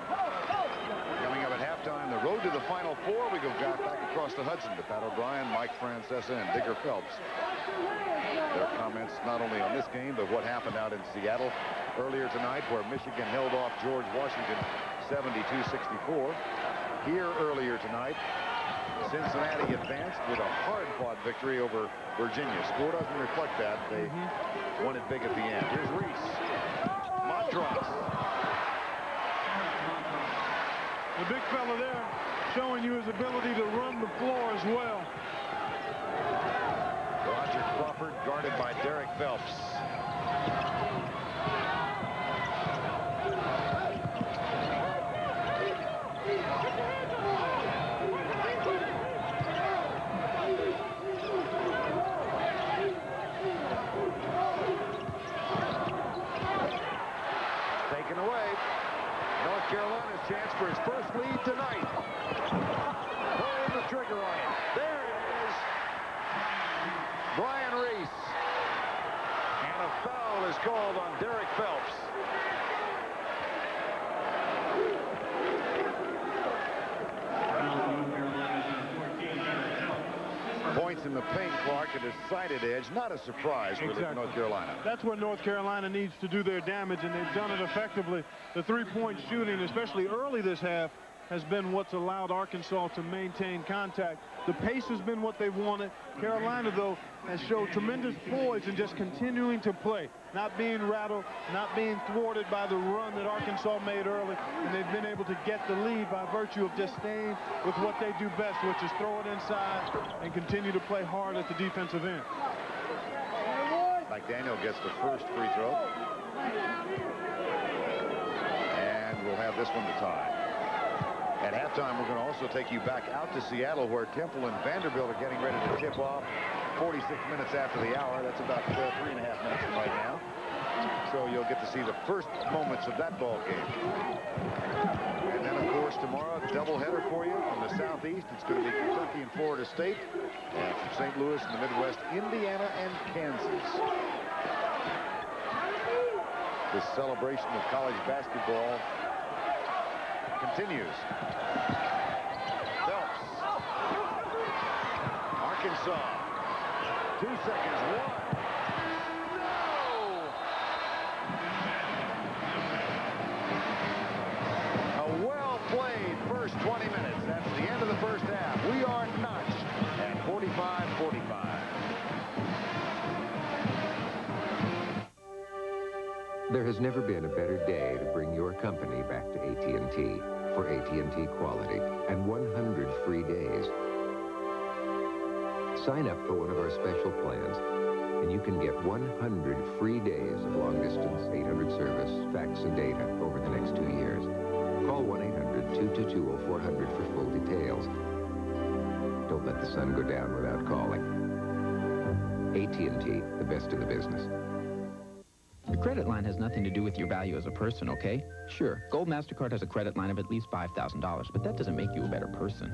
Coming up at halftime, the road to the Final Four. We go back across the Hudson to Pat O'Brien, Mike Francesa, and Digger Phelps. Their comments not only on this game, but what happened out in Seattle earlier tonight, where Michigan held off George Washington 72-64. Here earlier tonight, Cincinnati advanced with a hard-fought victory over Virginia. Score doesn't reflect that. They won it big at the end. Here's Reese. Montross. The big fella there showing you his ability to run the floor as well. Roger Crawford guarded by Derek Phelps. Taken away. North Carolina's chance for his first lead tonight. Pulling the trigger on it. There it is. Brian Reese. And a foul is called on Derek Phelps. Points in the paint, Clark, a decided edge. Not a surprise really for North Carolina. That's where North Carolina needs to do their damage, and they've done it effectively. The three-point shooting, especially early this half, has been what's allowed Arkansas to maintain contact. The pace has been what they've wanted. Carolina, though, has showed tremendous poise in just continuing to play, not being rattled, not being thwarted by the run that Arkansas made early, and they've been able to get the lead by virtue of just staying with what they do best, which is throw it inside and continue to play hard at the defensive end. McDaniel gets the first free throw. And we'll have this one to tie. At halftime, we're going to also take you back out to Seattle, where Temple and Vanderbilt are getting ready to tip off 46 minutes after the hour. That's about 3.5 minutes from right now. So you'll get to see the first moments of that ball game. And then, of course, tomorrow, a doubleheader for you from the Southeast. It's going to be Kentucky and Florida State. And from St. Louis in the Midwest, Indiana and Kansas. This celebration of college basketball continues. Phelps. Arkansas. 2 seconds. One. No! A well-played first 20 minutes. That's the end of the first half. We are notched at 45-45. There has never been a better day to bring your company back to AT&T for AT&T quality and 100 free days. Sign up for one of our special plans, and you can get 100 free days of long-distance 800 service, fax, and data over the next 2 years. Call 1-800-222-0400 for full details. Don't let the sun go down without calling. AT&T, the best in the business. The credit line has nothing to do with your value as a person, okay? Sure, Gold MasterCard has a credit line of at least $5,000, but that doesn't make you a better person.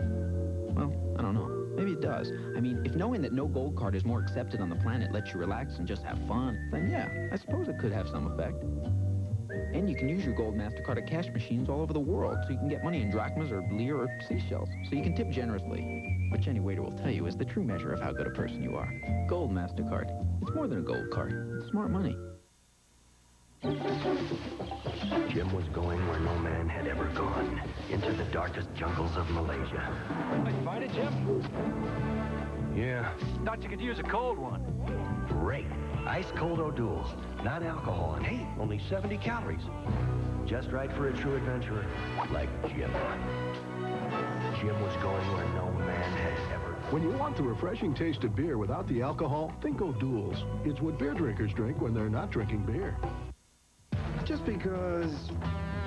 Well, I don't know. Maybe it does. I mean, if knowing that no Gold card is more accepted on the planet lets you relax and just have fun, then yeah, I suppose it could have some effect. And you can use your Gold MasterCard at cash machines all over the world, so you can get money in drachmas or lire or seashells, so you can tip generously, which any waiter will tell you is the true measure of how good a person you are. Gold MasterCard. It's more than a gold card. It's smart money. Jim was going where no man had ever gone, into the darkest jungles of Malaysia. Did you find it, Jim? Yeah. Thought you could use a cold one. Great. Ice-cold O'Doul's. Not alcohol, and hey, only 70 calories. Just right for a true adventurer like Jim. Jim was going where no man had ever gone. When you want the refreshing taste of beer without the alcohol, think O'Doul's. It's what beer drinkers drink when they're not drinking beer. Just because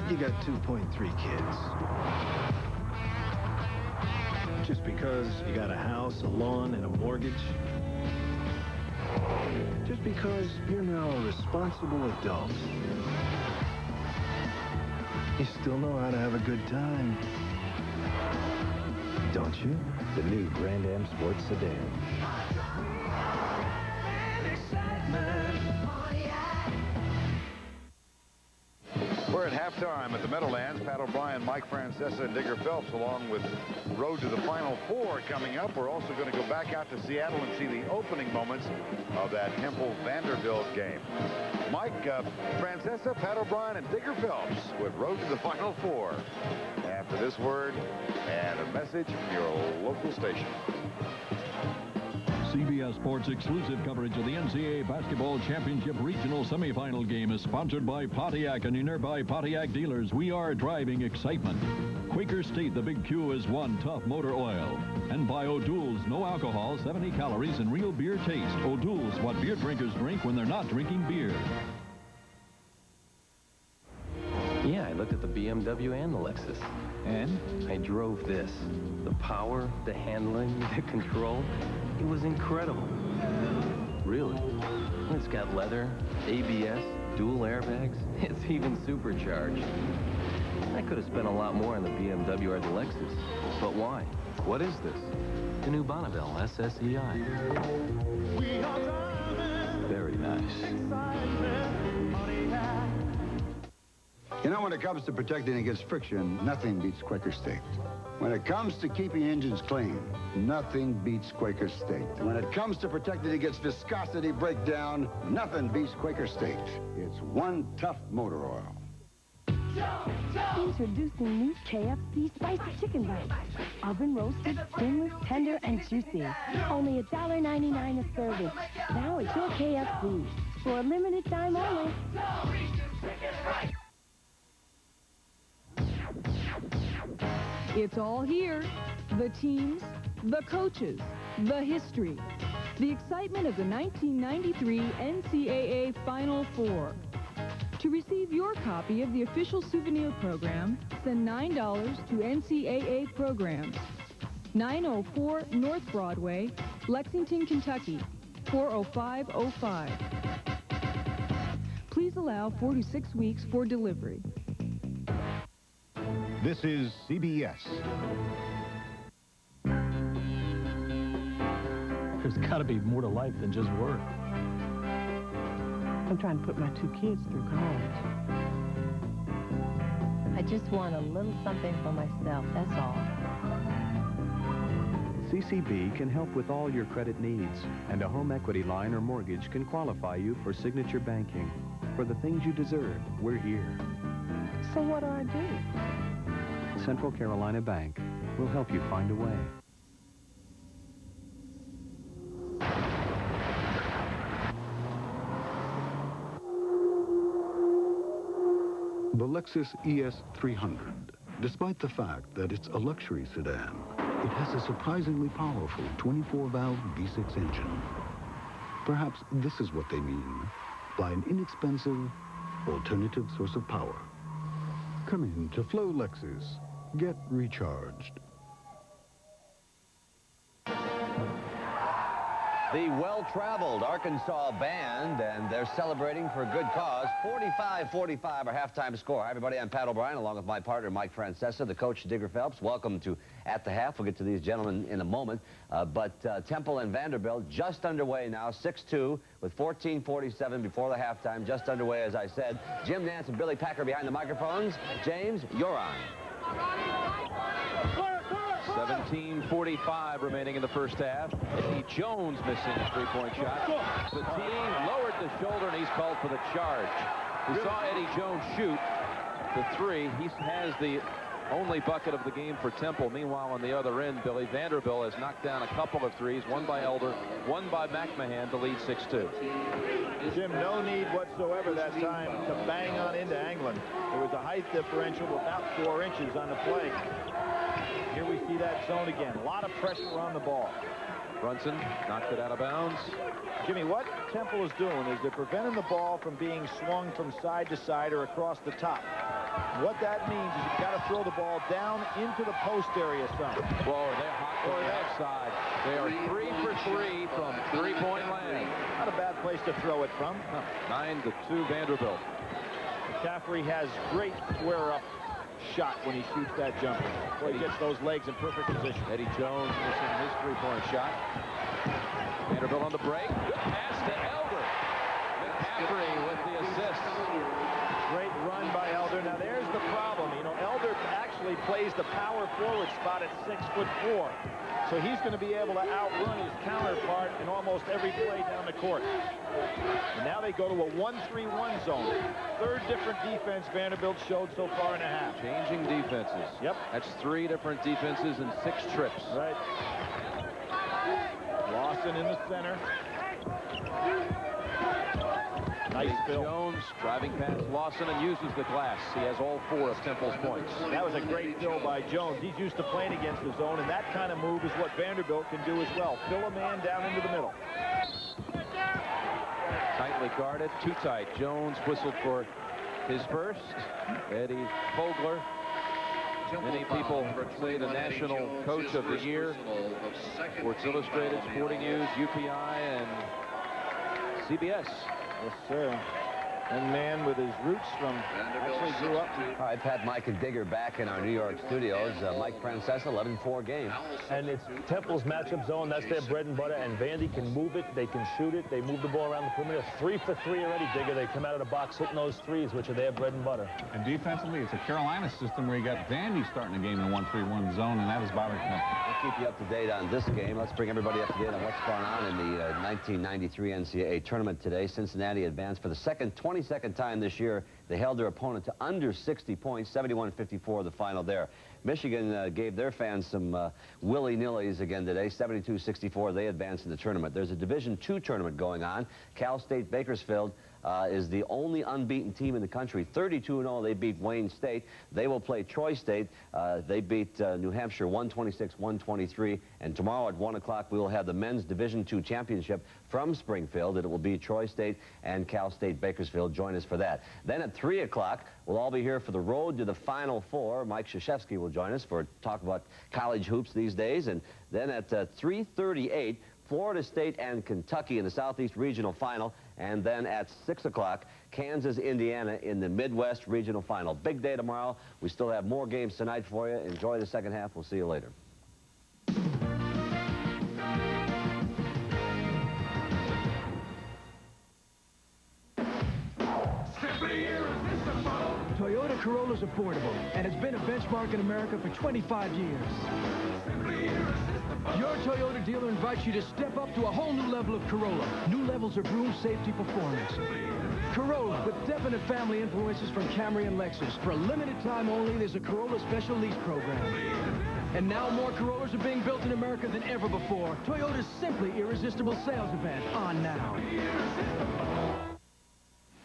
you got 2.3 kids. Just because you got a house, a lawn, and a mortgage. Just because you're now a responsible adult. You still know how to have a good time, don't you? The new Grand Am Sports Sedan. We're at halftime at the Meadowlands. Pat O'Brien, Mike Mike Francesa and Digger Phelps, along with Road to the Final Four coming up. We're also going to go back out to Seattle and see the opening moments of that Temple-Vanderbilt game. Mike Francesa, Pat O'Brien, and Digger Phelps with Road to the Final Four. After this word and a message from your local station. CBS Sports exclusive coverage of the NCAA Basketball Championship Regional Semifinal game is sponsored by Pontiac and your nearby Pontiac dealers. We are driving excitement. Quaker State, the Big Q, is one tough motor oil. And by O'Doul's, no alcohol, 70 calories, and real beer taste. O'Doul's, what beer drinkers drink when they're not drinking beer. Yeah, I looked at the BMW and the Lexus. And? I drove this. The power, the handling, the control. It was incredible. Really? It's got leather, ABS, dual airbags. It's even supercharged. I could have spent a lot more on the BMW or the Lexus. But why? What is this? The new Bonneville SSEI. Very nice. You know, when it comes to protecting against friction, nothing beats Quaker State. When it comes to keeping engines clean, nothing beats Quaker State. When it comes to protecting against viscosity breakdown, nothing beats Quaker State. It's one tough motor oil. Introducing new KFC Spicy Chicken Bites. Oven roasted, skinless, tender, and juicy. Only $1.99 a serving. Now at your KFC. For a limited time only. It's all here. The teams, the coaches, the history, the excitement of the 1993 NCAA Final Four. To receive your copy of the official souvenir program, send $9 to NCAA Programs. 904 North Broadway, Lexington, Kentucky, 40505. Please allow 4 to 6 weeks for delivery. This is CBS. There's got to be more to life than just work. I'm trying to put my 2 kids through college. I just want a little something for myself, that's all. CCB can help with all your credit needs, and a home equity line or mortgage can qualify you for signature banking. For the things you deserve, we're here. So what do I do? Central Carolina Bank will help you find a way. The Lexus ES300, despite the fact that it's a luxury sedan, it has a surprisingly powerful 24-valve V6 engine. Perhaps this is what they mean by an inexpensive, alternative source of power. Come in to Flow Lexus. Get recharged. The well-traveled Arkansas band, and they're celebrating for a good cause. 45-45, our halftime score. Hi, everybody. I'm Pat O'Brien, along with my partner, Mike Francesa, the coach, Digger Phelps. Welcome to At the Half. We'll get to these gentlemen in a moment. But Temple and Vanderbilt just underway now, 6-2, with 14:47 before the halftime. Just underway, as I said. Jim Nance and Billy Packer behind the microphones. James, you're on. 17:45 remaining in the first half. Eddie Jones missing a three-point shot. The team lowered the shoulder, and he's called for the charge. We saw Eddie Jones shoot the three. He has the only bucket of the game for Temple. Meanwhile, on the other end, Billy Vanderbilt has knocked down a couple of threes, one by Elder, one by McMahon to lead 6-2. Jim, no need whatsoever that time to bang on into Anglin. There was a height differential of about 4 inches on the play. Here we see that zone again. A lot of pressure on the ball. Brunson knocked it out of bounds. Jimmy, what Temple is doing is they're preventing the ball from being swung from side to side or across the top. What that means is you've got to throw the ball down into the post area some. Whoa, they're hot from the outside. They are 3 for 3 from three-point land. Not a bad place to throw it from. 9-2 Vanderbilt. McCaffrey has great square-up shot when he shoots that jumper. Boy, he gets those legs in perfect position. Eddie Jones missing his three-point shot. Vanderbilt on the break. Good pass to Elder. McCaffrey with the assist. Great run by Elder. Now there's the problem. You know, Elder actually plays the power forward spot at 6'4". So he's going to be able to outrun his counterpart in almost every play down the court. And now they go to a 1-3-1 zone. Third different defense Vanderbilt showed so far in a half. Changing defenses. Yep. That's 3 different defenses in 6 trips. Right. Lawson in the center. Nice fill. Jones driving past Lawson and uses the glass. He has all 4 of Temple's points. That was a great fill by Jones. He's used to playing against the zone, and that kind of move is what Vanderbilt can do as well. Fill a man down into the middle. Tightly guarded, too tight. Jones whistled for his first. Eddie Fogler. Many people say the National Coach of the Year. Sports Illustrated, Sporting News, UPI, and CBS. Yes, sir. Young man with his roots from actually grew up. All right, Pat, Mike and Digger back in our New York studios. Mike Francesa, 11-4 game. And it's Temple's matchup zone. That's their bread and butter. And Vandy can move it. They can shoot it. They move the ball around the perimeter. 3 for 3 already, Digger. They come out of the box hitting those threes, which are their bread and butter. And defensively, it's a Carolina system where you got Vandy starting the game in a 1-3-1 zone, and that is bothering them. We'll keep you up to date on this game. Let's bring everybody up to date on what's going on in the 1993 NCAA tournament today. Cincinnati advanced for the 22nd time this year. They held their opponent to under 60 points, 71-54 the final there. Michigan gave their fans some willy-nillys again today, 72-64. They advanced in the tournament. There's a Division II tournament going on. Cal State Bakersfield is the only unbeaten team in the country. 32-0, they beat Wayne State. They will play Troy State. They beat New Hampshire 126-123. And tomorrow at 1 o'clock, we will have the men's Division II championship from Springfield. It will be Troy State and Cal State Bakersfield. Join us for that. Then at 3 o'clock, we'll all be here for the road to the Final Four. Mike Krzyzewski will join us for talk about college hoops these days. And then at 3:38, Florida State and Kentucky in the Southeast Regional Final. And then at 6 o'clock, Kansas, Indiana in the Midwest Regional Final. Big day tomorrow. We still have more games tonight for you. Enjoy the second half. We'll see you later. Toyota Corolla's affordable, and it's been a benchmark in America for 25 years. Your Toyota dealer invites you to step up to a whole new level of Corolla. New levels of room safety performance. Corolla, with definite family influences from Camry and Lexus. For a limited time only, there's a Corolla special lease program. And now more Corollas are being built in America than ever before. Toyota's simply irresistible sales event on now.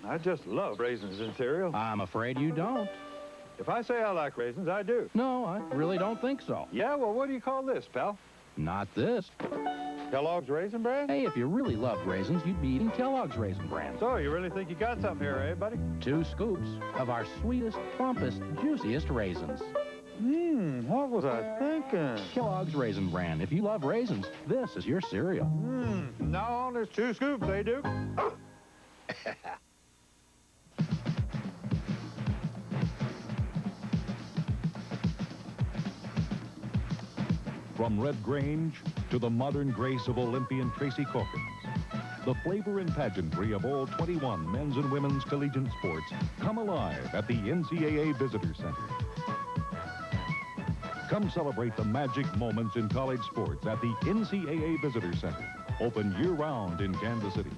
I just love raisins in cereal. I'm afraid you don't. If I say I like raisins, I do. No, I really don't think so. Yeah, well, what do you call this, pal? Not this. Kellogg's Raisin Bran? Hey, if you really loved raisins, you'd be eating Kellogg's Raisin Bran. So, you really think you got something here, eh, buddy? 2 scoops of our sweetest, plumpest, juiciest raisins. What was I thinking? Kellogg's Raisin Bran. If you love raisins, this is your cereal. No, there's 2 scoops, eh, Duke? From Red Grange to the modern grace of Olympian Tracy Corkins, the flavor and pageantry of all 21 men's and women's collegiate sports come alive at the NCAA Visitor Center. Come celebrate the magic moments in college sports at the NCAA Visitor Center, open year-round in Kansas City.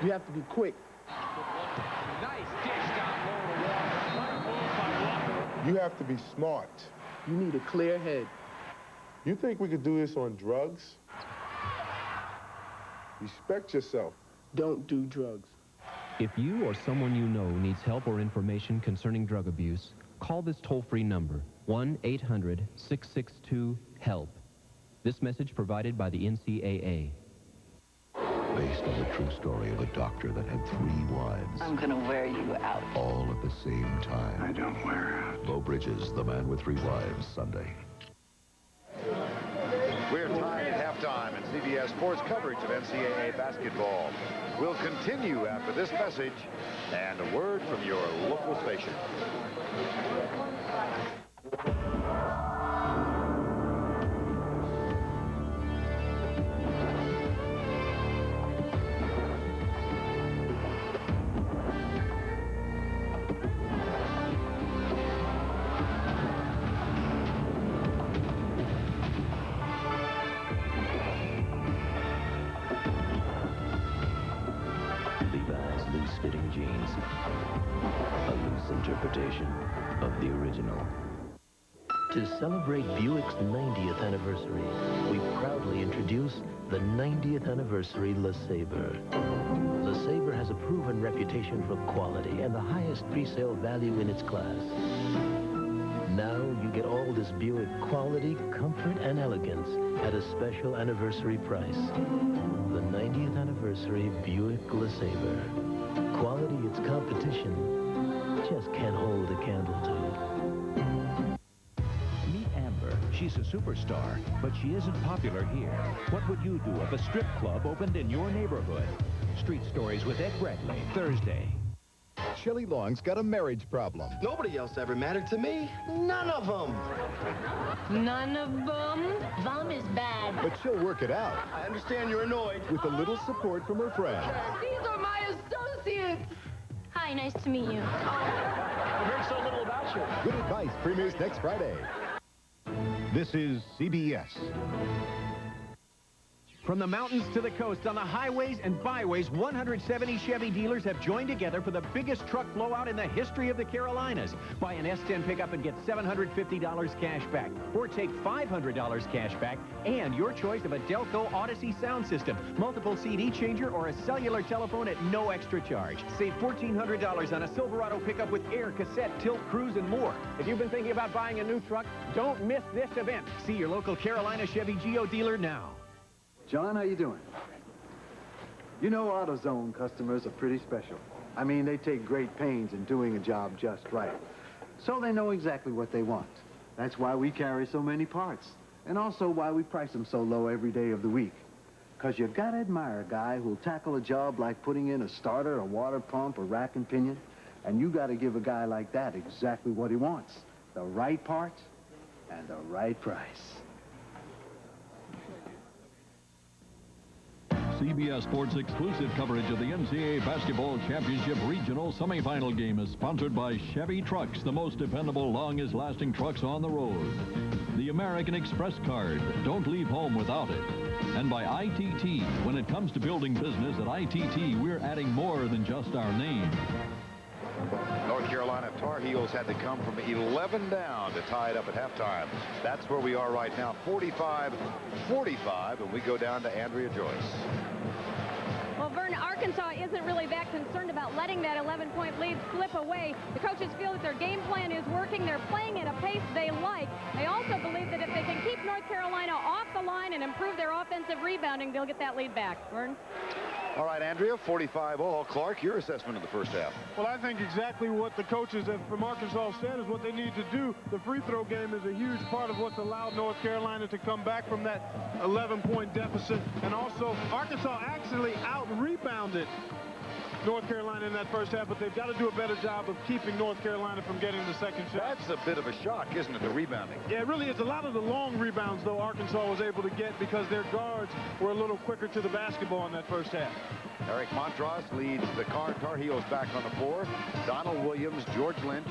You have to be quick. Nice dish down low to Walker. Smart move by Walker. You have to be smart. You need a clear head. You think we could do this on drugs? Respect yourself. Don't do drugs. If you or someone you know needs help or information concerning drug abuse, call this toll-free number, 1-800-662-HELP. This message provided by the NCAA. Based on the true story of a doctor that had 3 wives. I'm gonna wear you out. All at the same time. I don't wear out. Bo Bridges, The Man with 3 Wives, Sunday. We're tied at halftime in CBS Sports coverage of NCAA basketball. We'll continue after this message and a word from your local station. celebrate Buick's 90th anniversary, we proudly introduce the 90th anniversary LeSabre. LeSabre has a proven reputation for quality and the highest pre-sale value in its class. Now you get all this Buick quality, comfort, and elegance at a special anniversary price. The 90th anniversary Buick LeSabre. Quality its competition just can't hold a candle to. Meet Amber. She's a superstar, but she isn't popular here. What would you do if a strip club opened in your neighborhood? Street Stories with Ed Bradley, Thursday. Shelley Long's got a marriage problem. Nobody else ever mattered to me. None of them. None of them? Them is bad. But she'll work it out. I understand you're annoyed. With a little support from her friends. These are my associates. Hi, nice to meet you. I heard so little about you. Good Advice premieres next Friday. This is CBS. From the mountains to the coast, on the highways and byways, 170 Chevy dealers have joined together for the biggest truck blowout in the history of the Carolinas. Buy an S10 pickup and get $750 cash back, or take $500 cash back, and your choice of a Delco Odyssey sound system, multiple CD changer, or a cellular telephone at no extra charge. Save $1,400 on a Silverado pickup with air, cassette, tilt, cruise, and more. If you've been thinking about buying a new truck, don't miss this event. See your local Carolina Chevy Geo dealer now. John, how you doing? You know AutoZone customers are pretty special. I mean, they take great pains in doing a job just right. So they know exactly what they want. That's why we carry so many parts. And also why we price them so low every day of the week. Because you've got to admire a guy who'll tackle a job like putting in a starter, a water pump, a rack and pinion. And you got to give a guy like that exactly what he wants. The right part and the right price. CBS Sports exclusive coverage of the NCAA Basketball Championship Regional Semifinal game is sponsored by Chevy Trucks, the most dependable, longest-lasting trucks on the road. The American Express card. Don't leave home without it. And by ITT. When it comes to building business at ITT, we're adding more than just our name. North Carolina Tar Heels had to come from 11 down to tie it up at halftime. That's where we are right now, 45-45, and we go down to Andrea Joyce. Well, Vern, Arkansas isn't really that concerned about letting that 11-point lead slip away. The coaches feel that their game plan is working. They're playing at a pace they like. They also believe that if they can keep North Carolina off the line and improve their offensive rebounding, they'll get that lead back. Vern? All right, Andrea, 45-all. Clark, your assessment of the first half. Well, I think exactly what the coaches from Arkansas said is what they need to do. The free throw game is a huge part of what's allowed North Carolina to come back from that 11-point deficit. And also, Arkansas actually out-rebounded North Carolina in that first half, but they've got to do a better job of keeping North Carolina from getting the second shot. That's a bit of a shock, isn't it, the rebounding? Yeah, it really is. A lot of the long rebounds, though, Arkansas was able to get because their guards were a little quicker to the basketball in that first half. Eric Montross leads the Tar Heels back on the floor. Donald Williams, George Lynch,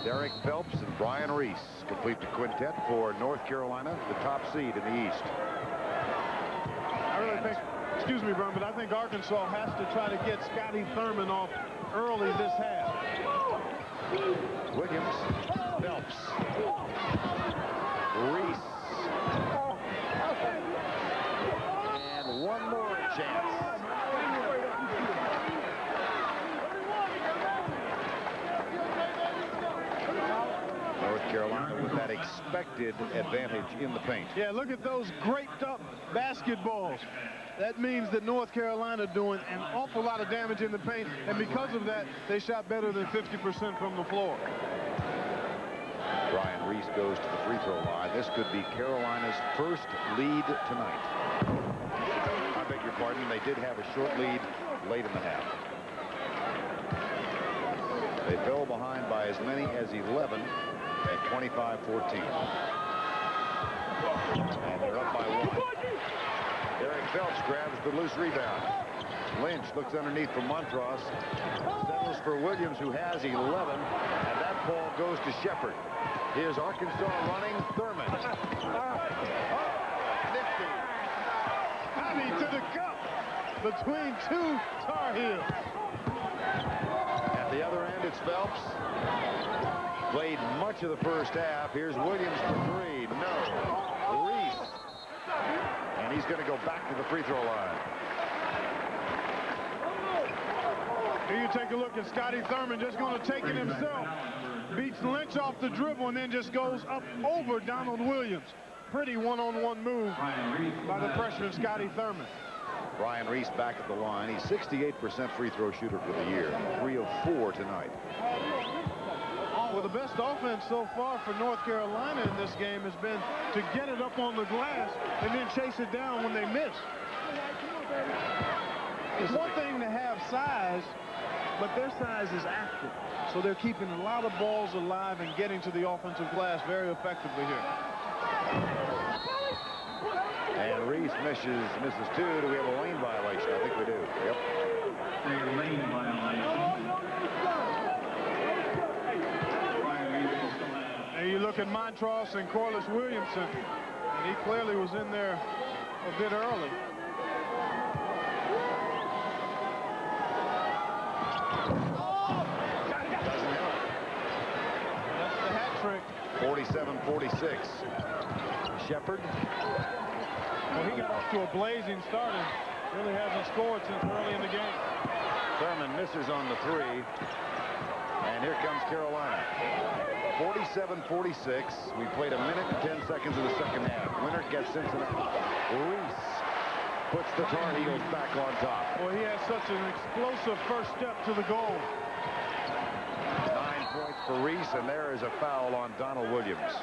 Derek Phelps, and Brian Reese complete the quintet for North Carolina, the top seed in the East. I really think, excuse me, Vern, but I think Arkansas has to try to get Scotty Thurman off early this half. Williams, Phelps, Reese, and one more chance. North Carolina with that expected advantage in the paint. Yeah, look at those graped up basketballs. That means that North Carolina doing an awful lot of damage in the paint, and because of that, they shot better than 50% from the floor. Brian Reese goes to the free throw line. This could be Carolina's first lead tonight. I beg your pardon, they did have a short lead late in the half. They fell behind by as many as 11 at 25-14. And they're up by 1. Derek Phelps grabs the loose rebound. Lynch looks underneath for Montross. Settles for Williams, who has 11. And that ball goes to Shepard. Here's Arkansas running. Thurman. Nifty. Heavy to the cup between two Tar Heels. At the other end, it's Phelps. Played much of the first half. Here's Williams for three. No. Reese. And he's going to go back to the free throw line. Here you take a look at Scotty Thurman, just going to take it himself. Beats Lynch off the dribble and then just goes up over Donald Williams. Pretty one-on-one move by the freshman Scotty Thurman. Brian Reese back at the line. He's 68% free throw shooter for the year. 3 of 4 tonight. Well, the best offense so far for North Carolina in this game has been to get it up on the glass and then chase it down when they miss. It's one thing to have size, but their size is active. So they're keeping a lot of balls alive and getting to the offensive glass very effectively here. And Reese misses two. Do we have a lane violation? I think we do. Yep. Lane violation. And you look at Montross and Corliss Williamson, and he clearly was in there a bit early. Doesn't help. That's the hat trick. 47-46. Shepard. Well, he got off to a blazing start and really hasn't scored since early in the game. Thurman misses on the three. And here comes Carolina. 47-46. We played 1 minute and 10 seconds of the second half. Winner gets Cincinnati. Reese puts the Tar Heels back on top. Well, he has such an explosive first step to the goal. 9 points for Reese, and there is a foul on Donald Williams.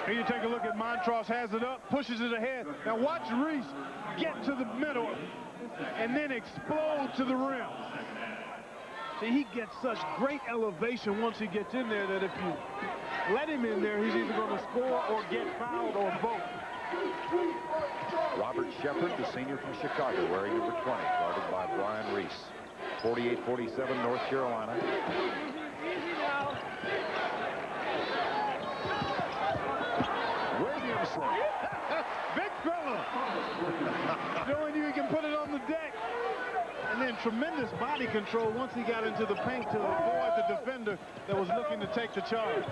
Here you take a look at Montross, has it up, pushes it ahead. Now watch Reese get to the middle and then explode to the rim. See, he gets such great elevation once he gets in there that if you let him in there, he's either going to score or get fouled or both. Robert Shepard, the senior from Chicago, wearing number 20, guarded by Brian Reese. 48-47, North Carolina. Williamson. Big fella. Showing you he can put it on the deck. And then tremendous body control once he got into the paint to avoid the defender that was looking to take the charge.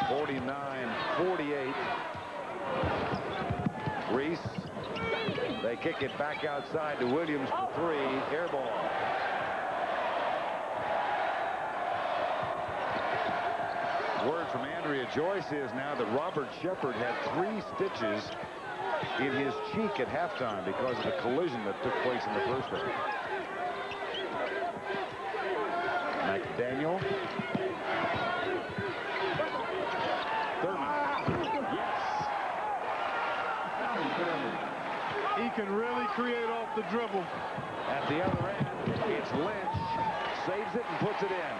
49-48. Reese. They kick it back outside to Williams for three. Air ball. Word from Andrea Joyce is now that Robert Shepard had 3 stitches in his cheek at halftime because of the collision that took place in the first half. McDaniel. He can really create off the dribble. At the other end, it's Lynch. Saves it and puts it in.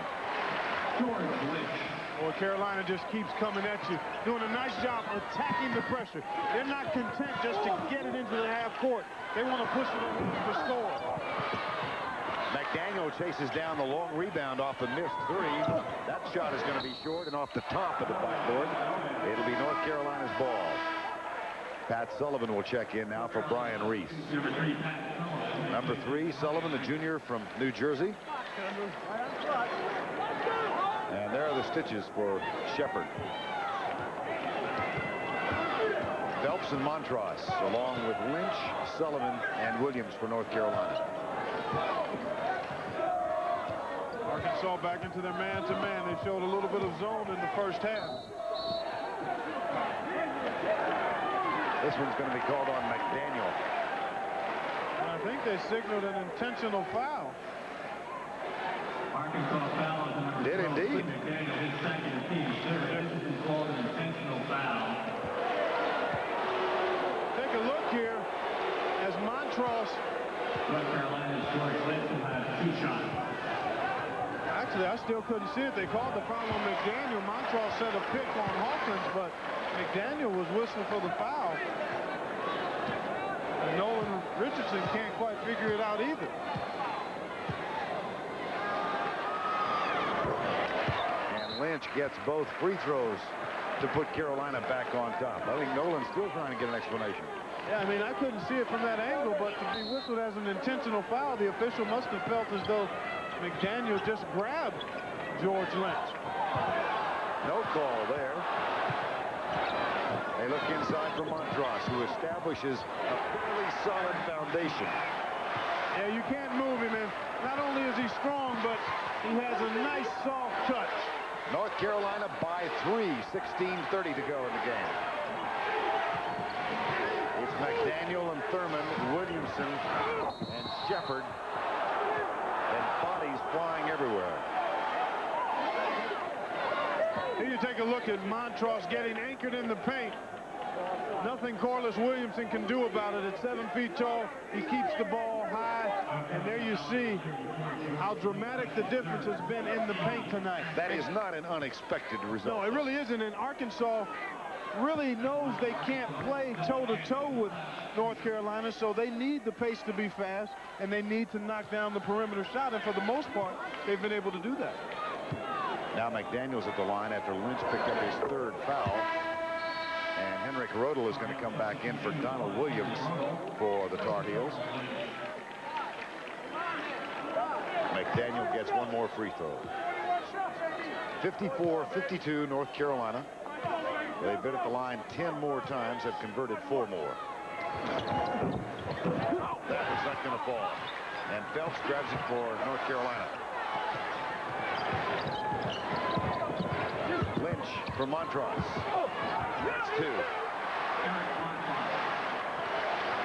George Lynch. Well, Carolina just keeps coming at you, doing a nice job attacking the pressure. They're not content just to get it into the half court. They want to push it over to score. McDaniel chases down the long rebound off the missed three. That shot is going to be short and off the top of the backboard. It'll be North Carolina's ball. Pat Sullivan will check in now for Brian Reese. Number 3, Sullivan, the junior from New Jersey. And there are the stitches for Shepard. Phelps and Montross, along with Lynch, Sullivan, and Williams for North Carolina. Arkansas back into their man-to-man. They showed a little bit of zone in the first half. This one's going to be called on McDaniel. And I think they signaled an intentional foul. Arkansas foul. Did indeed. McDaniel, his second team. This is called an intentional foul. Take a look here as Montross. North Carolina's George Lynch will have 2 shots. Actually, I still couldn't see it. They called the foul on McDaniel. Montross set a pick on Hawkins, but McDaniel was whistling for the foul. And Nolan Richardson can't quite figure it out either. And Lynch gets both free throws to put Carolina back on top. I think Nolan's still trying to get an explanation. Yeah, I mean, I couldn't see it from that angle, but to be whistled as an intentional foul, the official must have felt as though McDaniel just grabbed George Lynch. No call there. They look inside for Montross, who establishes a fairly solid foundation. Yeah, you can't move him. And not only is he strong, but he has a nice soft touch. North Carolina by 3, 16:30 to go in the game. It's McDaniel and Thurman, Williamson and Shepard, and bodies flying everywhere. Here you take a look at Montross getting anchored in the paint. Nothing Corliss Williamson can do about it. At 7 feet tall, he keeps the ball high, and there you see how dramatic the difference has been in the paint tonight. That is not an unexpected result. No, it really isn't. And Arkansas really knows they can't play toe-to-toe with North Carolina, so they need the pace to be fast, and they need to knock down the perimeter shot, and for the most part, they've been able to do that. Now McDaniel's at the line after Lynch picked up his 3rd foul. And Henrik Rodel is going to come back in for Donald Williams for the Tar Heels. McDaniel gets one more free throw. 54-52 North Carolina. They've been at the line 10 more times, have converted 4 more. That is not going to fall. And Phelps grabs it for North Carolina. Lynch for Montross. That's 2.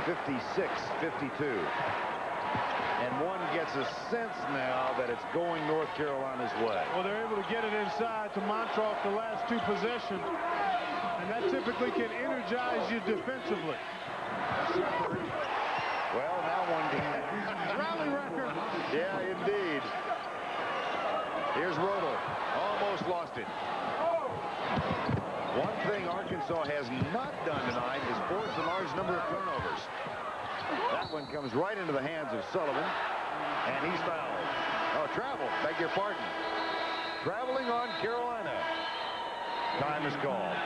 56-52. And one gets a sense now that it's going North Carolina's way. Well, they're able to get it inside to Montross the last 2 possessions. And that typically can energize you defensively. Well, now one can. Rally record. Yeah, indeed. Here's Rodel. Almost lost it. One thing Arkansas has not done tonight is force a large number of turnovers. That one comes right into the hands of Sullivan, and he's fouled. Oh, travel, beg your pardon. Traveling on Carolina. Time is called.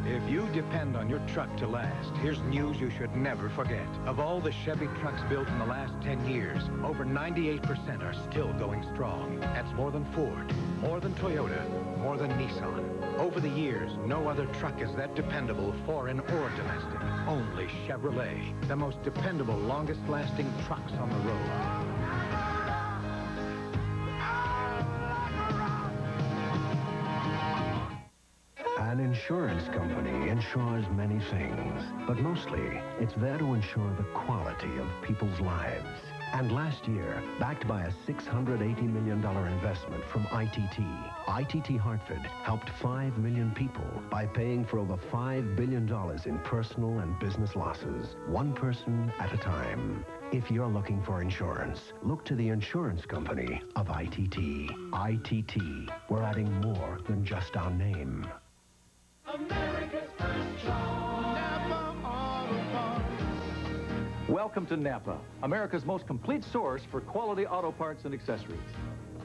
If you depend on your truck to last, here's news you should never forget. Of all the Chevy trucks built in the last 10 years, over 98% are still going strong. That's more than Ford, more than Toyota, more than Nissan. Over the years, no other truck is that dependable, foreign or domestic. Only Chevrolet, the most dependable, longest-lasting trucks on the road. An insurance company insures many things, but mostly it's there to ensure the quality of people's lives. And last year, backed by a $680 million investment from ITT Hartford helped 5 million people by paying for over $5 billion in personal and business losses, one person at a time. If you're looking for insurance, look to the insurance company of ITT. ITT, we're adding more than just our name. America's first Napa Auto Parts. Welcome to Napa, America's most complete source for quality auto parts and accessories.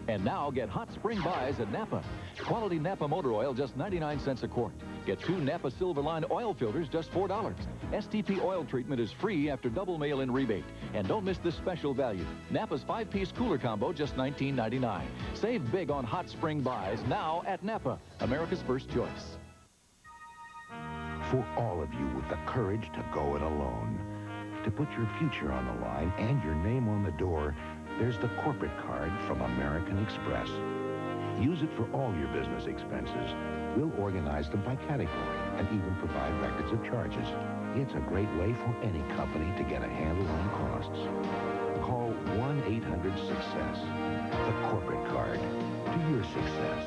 And now get hot spring buys at Napa. Quality Napa motor oil just 99 cents a quart. Get 2 Napa Silverline oil filters just $4. STP oil treatment is free after double mail-in rebate. And don't miss this special value. Napa's 5-piece cooler combo just $19.99. Save big on hot spring buys now at Napa, America's first choice. For all of you with the courage to go it alone, to put your future on the line and your name on the door, there's the corporate card from American Express. Use it for all your business expenses. We'll organize them by category and even provide records of charges. It's a great way for any company to get a handle on costs. Call 1-800-SUCCESS. The corporate card to your success.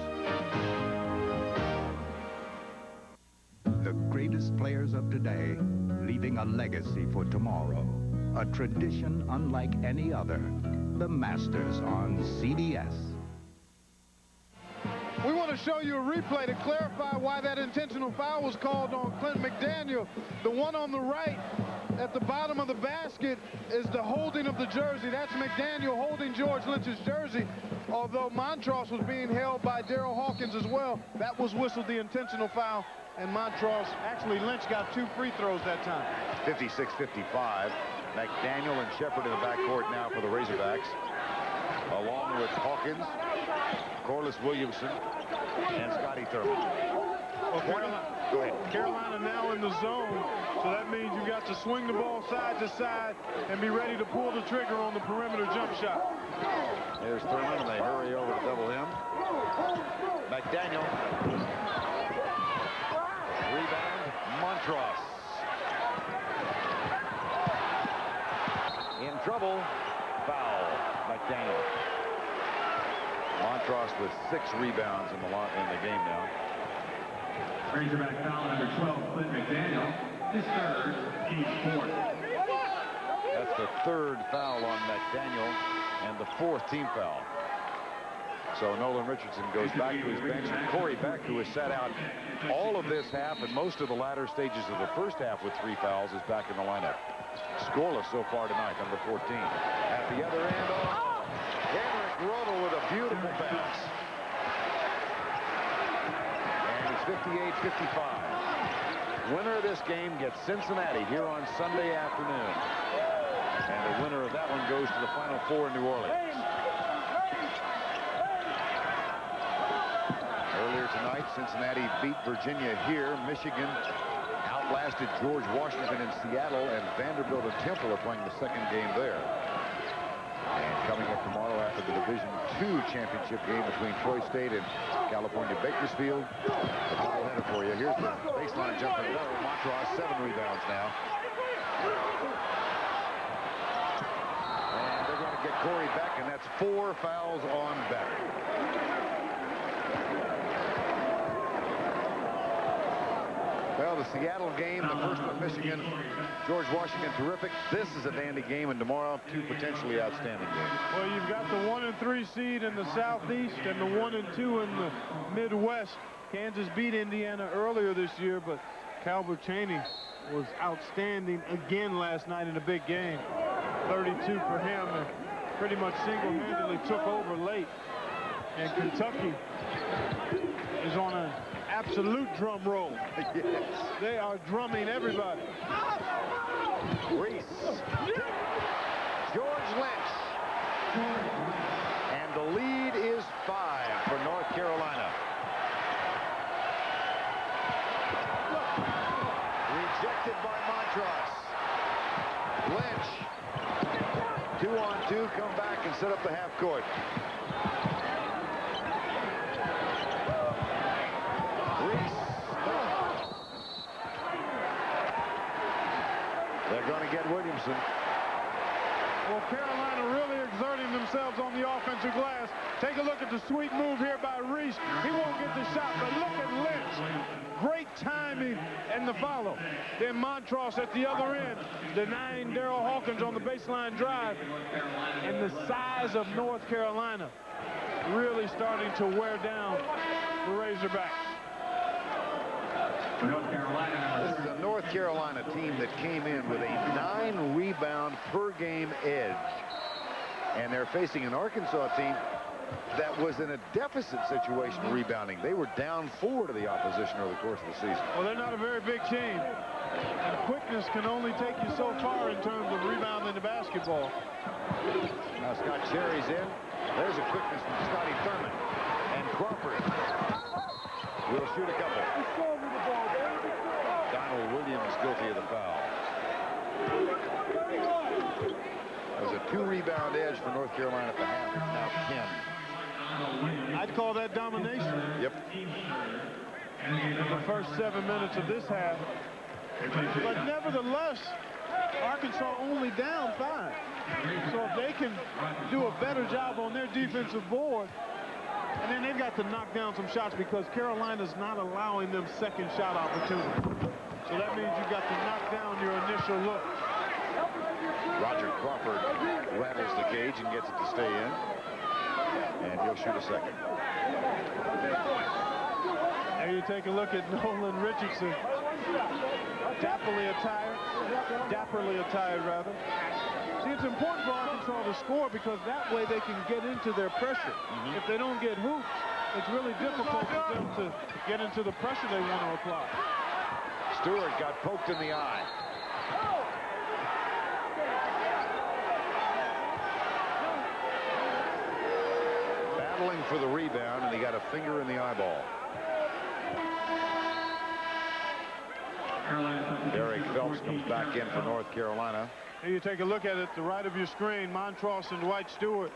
The greatest players of today, leaving a legacy for tomorrow. A tradition unlike any other. The Masters on CBS. We want to show you a replay to clarify why that intentional foul was called on Clint McDaniel. The one on the right at the bottom of the basket is the holding of the jersey. That's McDaniel holding George Lynch's jersey. Although Montross was being held by Darrell Hawkins as well, that was whistled the intentional foul. And Montross, actually Lynch got 2 free throws that time. 56-55. McDaniel and Shepard in the backcourt now for the Razorbacks. along with Hawkins, Corliss Williamson, and Scotty Thurman. Well, Go ahead. Carolina now in the zone, so that means you got to swing the ball side to side and be ready to pull the trigger on the perimeter jump shot. There's Thurman, and they hurry over to double him. McDaniel. Rebound, Montross. In trouble, foul, McDaniel. Montross with 6 rebounds in the game now. Razorback foul number 12, Clint McDaniel. His third, team fourth. That's the 3rd foul on McDaniel and the 4th team foul. So Nolan Richardson goes back to his bench, and Corey Beck, who has sat out all of this half and most of the latter stages of the first half with 3 fouls, is back in the lineup. Scoreless so far tonight, number 14. At the other end, Henrik Rodel with a beautiful pass. And it's 58-55. Winner of this game gets Cincinnati here on Sunday afternoon. And the winner of that one goes to the Final Four in New Orleans. Earlier tonight, Cincinnati beat Virginia here. Michigan outlasted George Washington in Seattle, and Vanderbilt and Temple are playing the second game there. And coming up tomorrow after the Division II championship game between Troy State and California Bakersfield, a doubleheader for you. Here's the baseline jumper. Montross, 7 rebounds now. And they're going to get Corey Beck, and that's 4 fouls on Beck. Well, the Seattle game, the first one, Michigan, George Washington, terrific. This is a dandy game, and tomorrow, 2 potentially outstanding games. Well, you've got the 1 and 3 seed in the Southeast and the 1 and 2 in the Midwest. Kansas beat Indiana earlier this year, but Calbert Chaney was outstanding again last night in a big game. 32 for him, and pretty much single-handedly took over late. And Kentucky is on an absolute drum roll. Yes. They are drumming everybody. Reese. George Lynch. And the lead is 5 for North Carolina. Rejected by Montross. Lynch. 2-on-2, come back and set up the half court. They're going to get Williamson. Well, Carolina really exerting themselves on the offensive glass. Take a look at the sweet move here by Reese. He won't get the shot, but look at Lynch. Great timing and the follow. Then Montross at the other end, denying Darrell Hawkins on the baseline drive. And the size of North Carolina really starting to wear down the Razorbacks. This is a North Carolina team that came in with a 9-rebound per game edge. And they're facing an Arkansas team that was in a deficit situation rebounding. They were down 4 to the opposition over the course of the season. Well, they're not a very big team. And quickness can only take you so far in terms of rebounding the basketball. Now Scott Cherry's in. There's a quickness from Scotty Thurman. And Crawford will shoot a couple. Donald Williams guilty of the foul. That was a 2-rebound edge for North Carolina at the half. It's now 10. I'd call that domination. Yep. In the first 7 minutes of this half. But nevertheless, Arkansas only down 5. So if they can do a better job on their defensive board, and then they've got to knock down some shots because Carolina's not allowing them second shot opportunity. So that means you've got to knock down your initial look. Roger Crawford rattles the cage and gets it to stay in. And he'll shoot a second. There you take a look at Nolan Richardson. Dapperly attired, rather. See, it's important for Arkansas to score because that way they can get into their pressure. If they don't get hoops, it's really difficult for them to get into the pressure they want to apply. Stewart got poked in the eye. battling for the rebound, and he got a finger in the eyeball. Derek Phelps comes back in for North Carolina. Here you take a look at it, the right of your screen, Montross and Dwight Stewart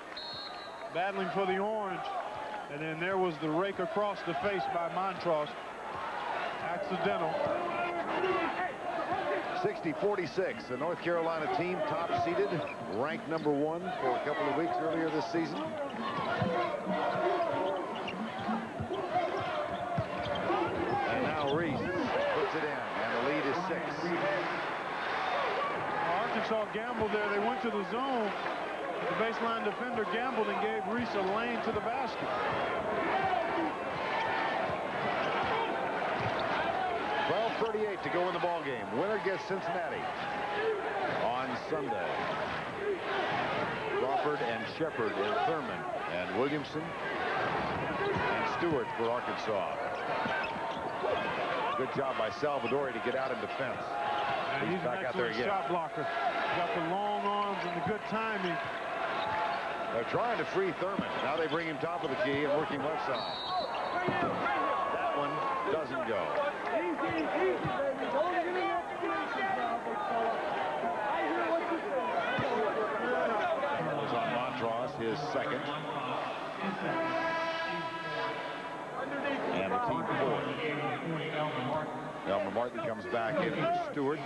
battling for the orange. And then there was the rake across the face by Montross. Accidental. 60-46, the North Carolina team top seeded, ranked #1 for a couple of weeks earlier this season. And now Reese puts it in, and the lead is 6. Arkansas gambled there. They went to the zone. The baseline defender gambled and gave Reese a lane to the basket. 12:38 to go in the ball game. Winner gets Cincinnati on Sunday. Crawford and Shepard and Thurman and Williamson and Stewart for Arkansas. Good job by Salvadori to get out in defense. He's back out there again. Shot blocker. Got the long arms and the good timing. They're trying to free Thurman. Now they bring him top of the key and working left side. That one doesn't go. Was on Montross, his second. And the team fourth. Elmer Martin comes back in for Stewart.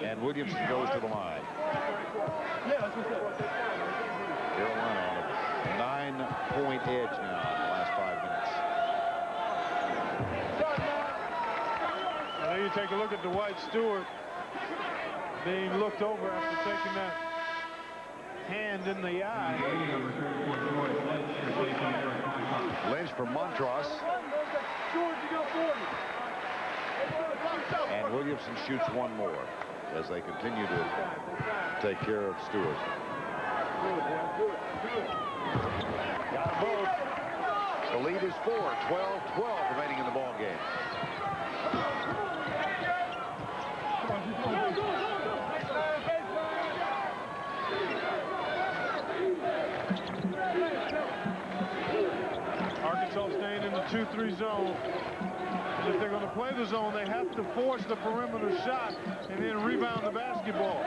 And Williamson goes to the line. Carolina on a 9-point edge now in the last 5 minutes. Now you take a look at Dwight Stewart being looked over after taking that hand in the eye. Lynch for Montross. And Williamson shoots one more as they continue to take care of Stewart. Got them both. The lead is 4, 12-12 remaining in the ball game. Arkansas staying in the 2-3 zone. And if they're going to play the zone, they have to force the perimeter shot and then rebound the basketball.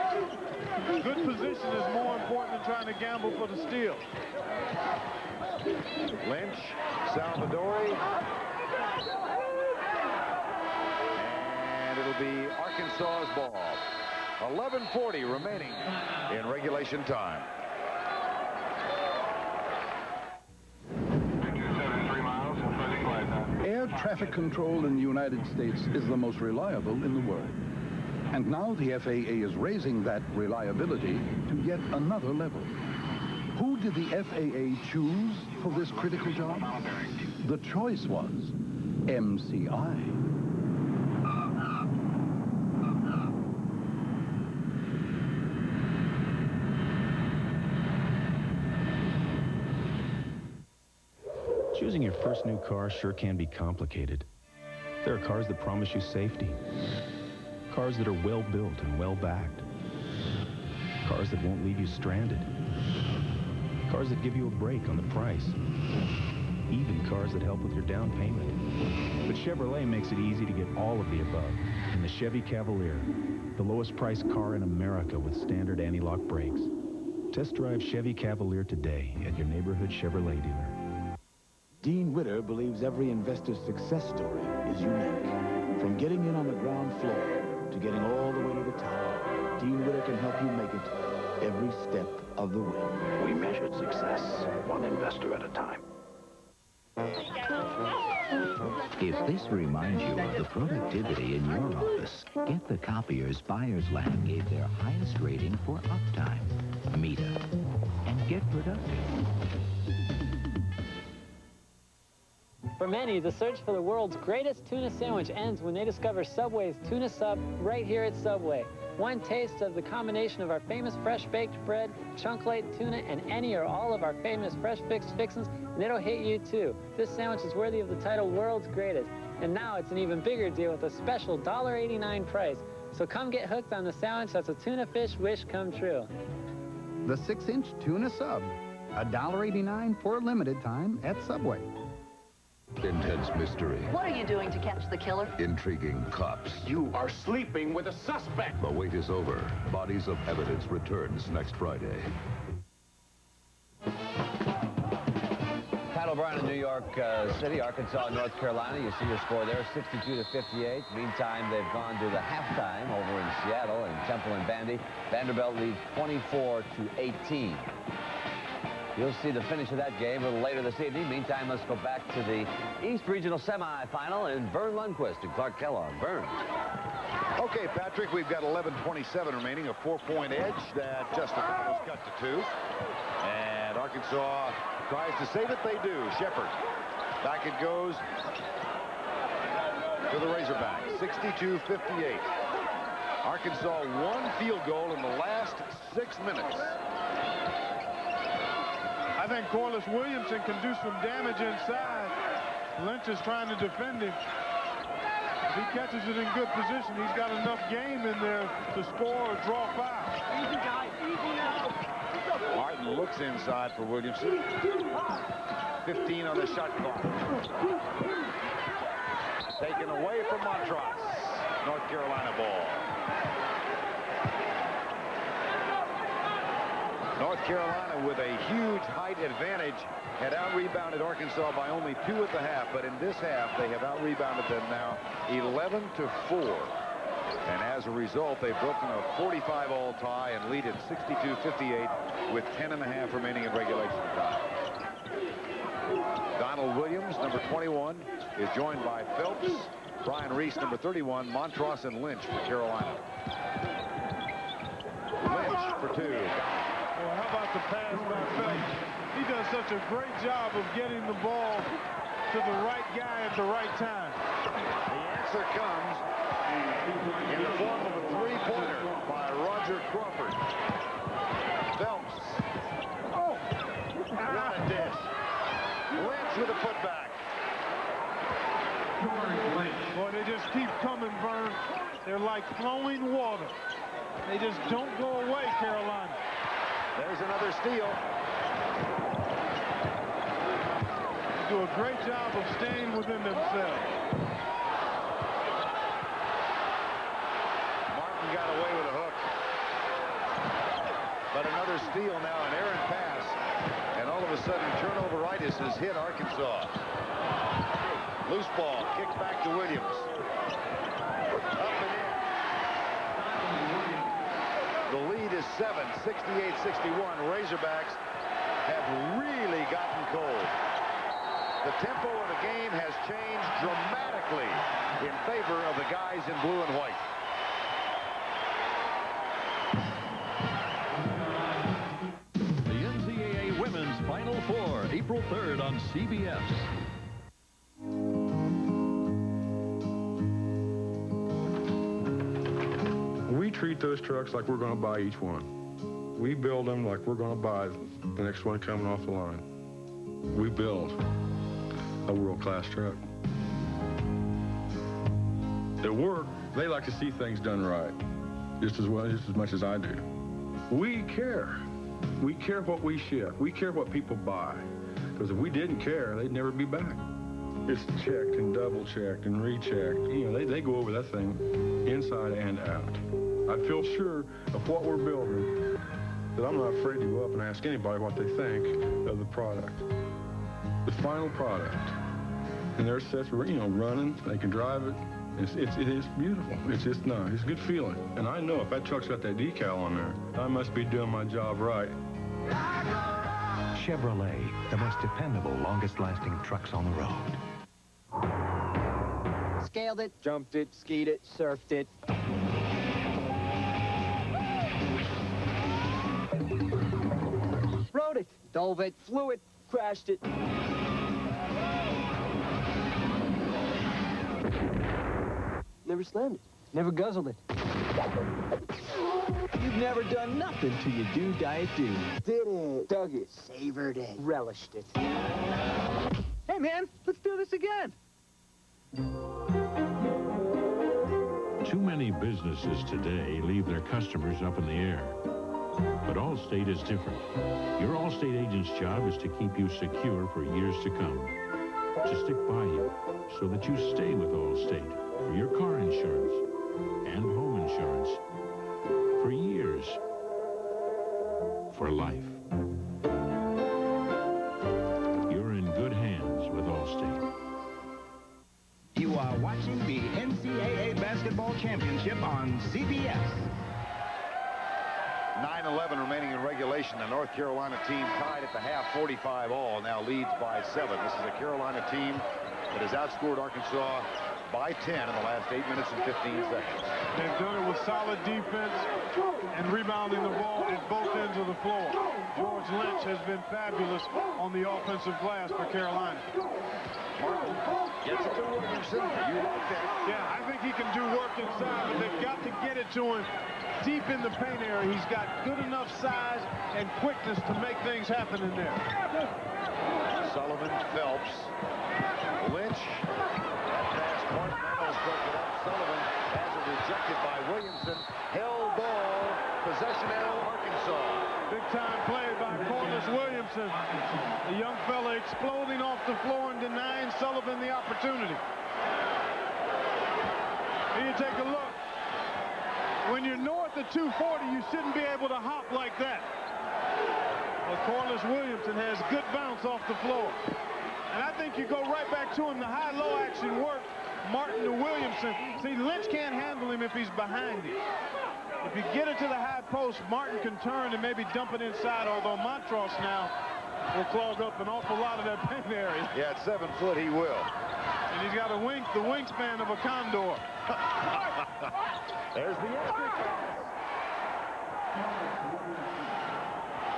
Good position is more important than trying to gamble for the steal. Lynch, Salvadori. And it'll be Arkansas's ball. 11:40 remaining in regulation time. Air traffic control in the United States is the most reliable in the world. And now the FAA is raising that reliability to yet another level. Who did the FAA choose for this critical job? The choice was MCI. Choosing your first new car sure can be complicated. There are cars that promise you safety. Cars that are well built and well backed. Cars that won't leave you stranded. Cars that give you a break on the price. Even cars that help with your down payment. But Chevrolet makes it easy to get all of the above in the Chevy Cavalier, the lowest priced car in America with standard anti-lock brakes. Test drive Chevy Cavalier today at your neighborhood Chevrolet dealer. Dean Witter believes every investor's success story is unique. From getting in on the ground floor to getting all the way to the top, Dean Witter can help you make it every step of the way. We measured success one investor at a time. If this reminds you of the productivity in your office, get the copiers Buyers Lab gave their highest rating for uptime. Meet up and get productive. For many, the search for the world's greatest tuna sandwich ends when they discover Subway's Tuna Sub right here at Subway. One taste of the combination of our famous fresh-baked bread, chunk-laid tuna, and any or all of our famous fresh-fixed fixins, and it'll hit you too. This sandwich is worthy of the title World's Greatest. And now it's an even bigger deal with a special $1.89 price. So come get hooked on the sandwich that's a tuna fish wish come true. The 6-inch tuna sub. $1.89 for a limited time at Subway. Intense mystery. What are you doing to catch the killer? Intriguing cops. You are sleeping with a suspect. The wait is over. Bodies of Evidence returns next Friday. Pat O'Brien in New York City, Arkansas, North Carolina. You see your score there, 62-58. Meantime, they've gone to the halftime over in Seattle and Temple and Bandy. Vanderbilt leads 24-18. You'll see the finish of that game a little later this evening. Meantime, let's go back to the East Regional Semifinal and Vern Lundquist and Clark Kellogg. Vern. Okay, Patrick, we've got 11:27 remaining, a 4-point edge that justifies cut to 2. And Arkansas tries to save it. They do. Shepard. Back it goes to the Razorbacks. 62-58. Arkansas one field goal in the last 6 minutes. I think Corliss Williamson can do some damage inside. Lynch is trying to defend him. If he catches it in good position, he's got enough game in there to score or draw foul. Easy, guys. Easy now. Martin looks inside for Williamson. 15 on the shot clock. Taken away from Montross. North Carolina ball. North Carolina with a huge height advantage had out-rebounded Arkansas by only 2 at the half, but in this half they have out-rebounded them now 11-4. And as a result, they've broken a 45-all tie and lead at 62-58 with 10.5 remaining in regulation time. Donald Williams, number 21, is joined by Phelps, Brian Reese, number 31, Montross, and Lynch for Carolina. Lynch for 2. Well, how about the pass by Phelps? He does such a great job of getting the ball to the right guy at the right time. The answer comes in the form of a 3-pointer by Roger Crawford. Phelps. Oh! What a dish. Lynch with a putback. Boy, they just keep coming, Vern. They're like flowing water. They just don't go away, Carolina. There's another steal. They do a great job of staying within themselves. Martin got away with a hook. But another steal now, an errant pass. And all of a sudden, turnover-itis has hit Arkansas. Loose ball, kicked back to Williams. Up and in. The lead is 7, 68-61. Razorbacks have really gotten cold. The tempo of the game has changed dramatically in favor of the guys in blue and white. The NCAA Women's Final Four, April 3rd on CBS. We treat those trucks like we're going to buy each one. We build them like we're going to buy the next one coming off the line. We build a world-class truck. At work, they like to see things done right, just as much as I do. We care. We care what we ship. We care what people buy. Because if we didn't care, they'd never be back. It's checked and double-checked and rechecked. You know, they go over that thing inside and out. I feel sure of what we're building, that I'm not afraid to go up and ask anybody what they think of the product. The final product. And their sets, you know, running, they can drive it. It is beautiful. It's just nice. It's a good feeling. And I know if that truck's got that decal on there, I must be doing my job right. Chevrolet, the most dependable, longest-lasting trucks on the road. Scaled it, jumped it, skied it, surfed it. Rode it, dove it, flew it, crashed it. Never slammed it, never guzzled it. You've never done nothing till you do Diet Do. Did it, dug it, savored it, relished it. Hey man, let's do this again. Too many businesses today leave their customers up in the air. But Allstate is different. Your Allstate agent's job is to keep you secure for years to come. To stick by you so that you stay with Allstate for your car insurance and home insurance for years, for life. You're in good hands with Allstate. You are watching the NCAA Basketball Championship on CBS. 9:11 remaining in regulation. The North Carolina team tied at the half 45-all, now leads by 7. This is a Carolina team that has outscored Arkansas by 10 in the last 8 minutes and 15 seconds. They've done it with solid defense and rebounding the ball at both ends of the floor. George Lynch has been fabulous on the offensive glass for Carolina. Martin gets it to Williamson. You like that? Yeah, I think he can do work inside, but they've got to get it to him deep in the paint area. He's got good enough size and quickness to make things happen in there. Sullivan, Phelps, Lynch. That pass, Martin almost broke it up. Sullivan has it rejected by Williamson. Held ball, possession arrow, Arkansas. Big time play by Corliss Williamson. The young fella exploding off the floor and denying Sullivan the opportunity. Here you take a look. When you're north of 240, you shouldn't be able to hop like that. But Corliss Williamson has good bounce off the floor. And I think you go right back to him. The high-low action work. Martin to Williamson. See, Lynch can't handle him if he's behind him. If you get it to the high post, Martin can turn and maybe dump it inside, although Montross now will clog up an awful lot of that paint area. Yeah, at 7 foot, he will. And he's got the wingspan of a condor. There's the extra pass.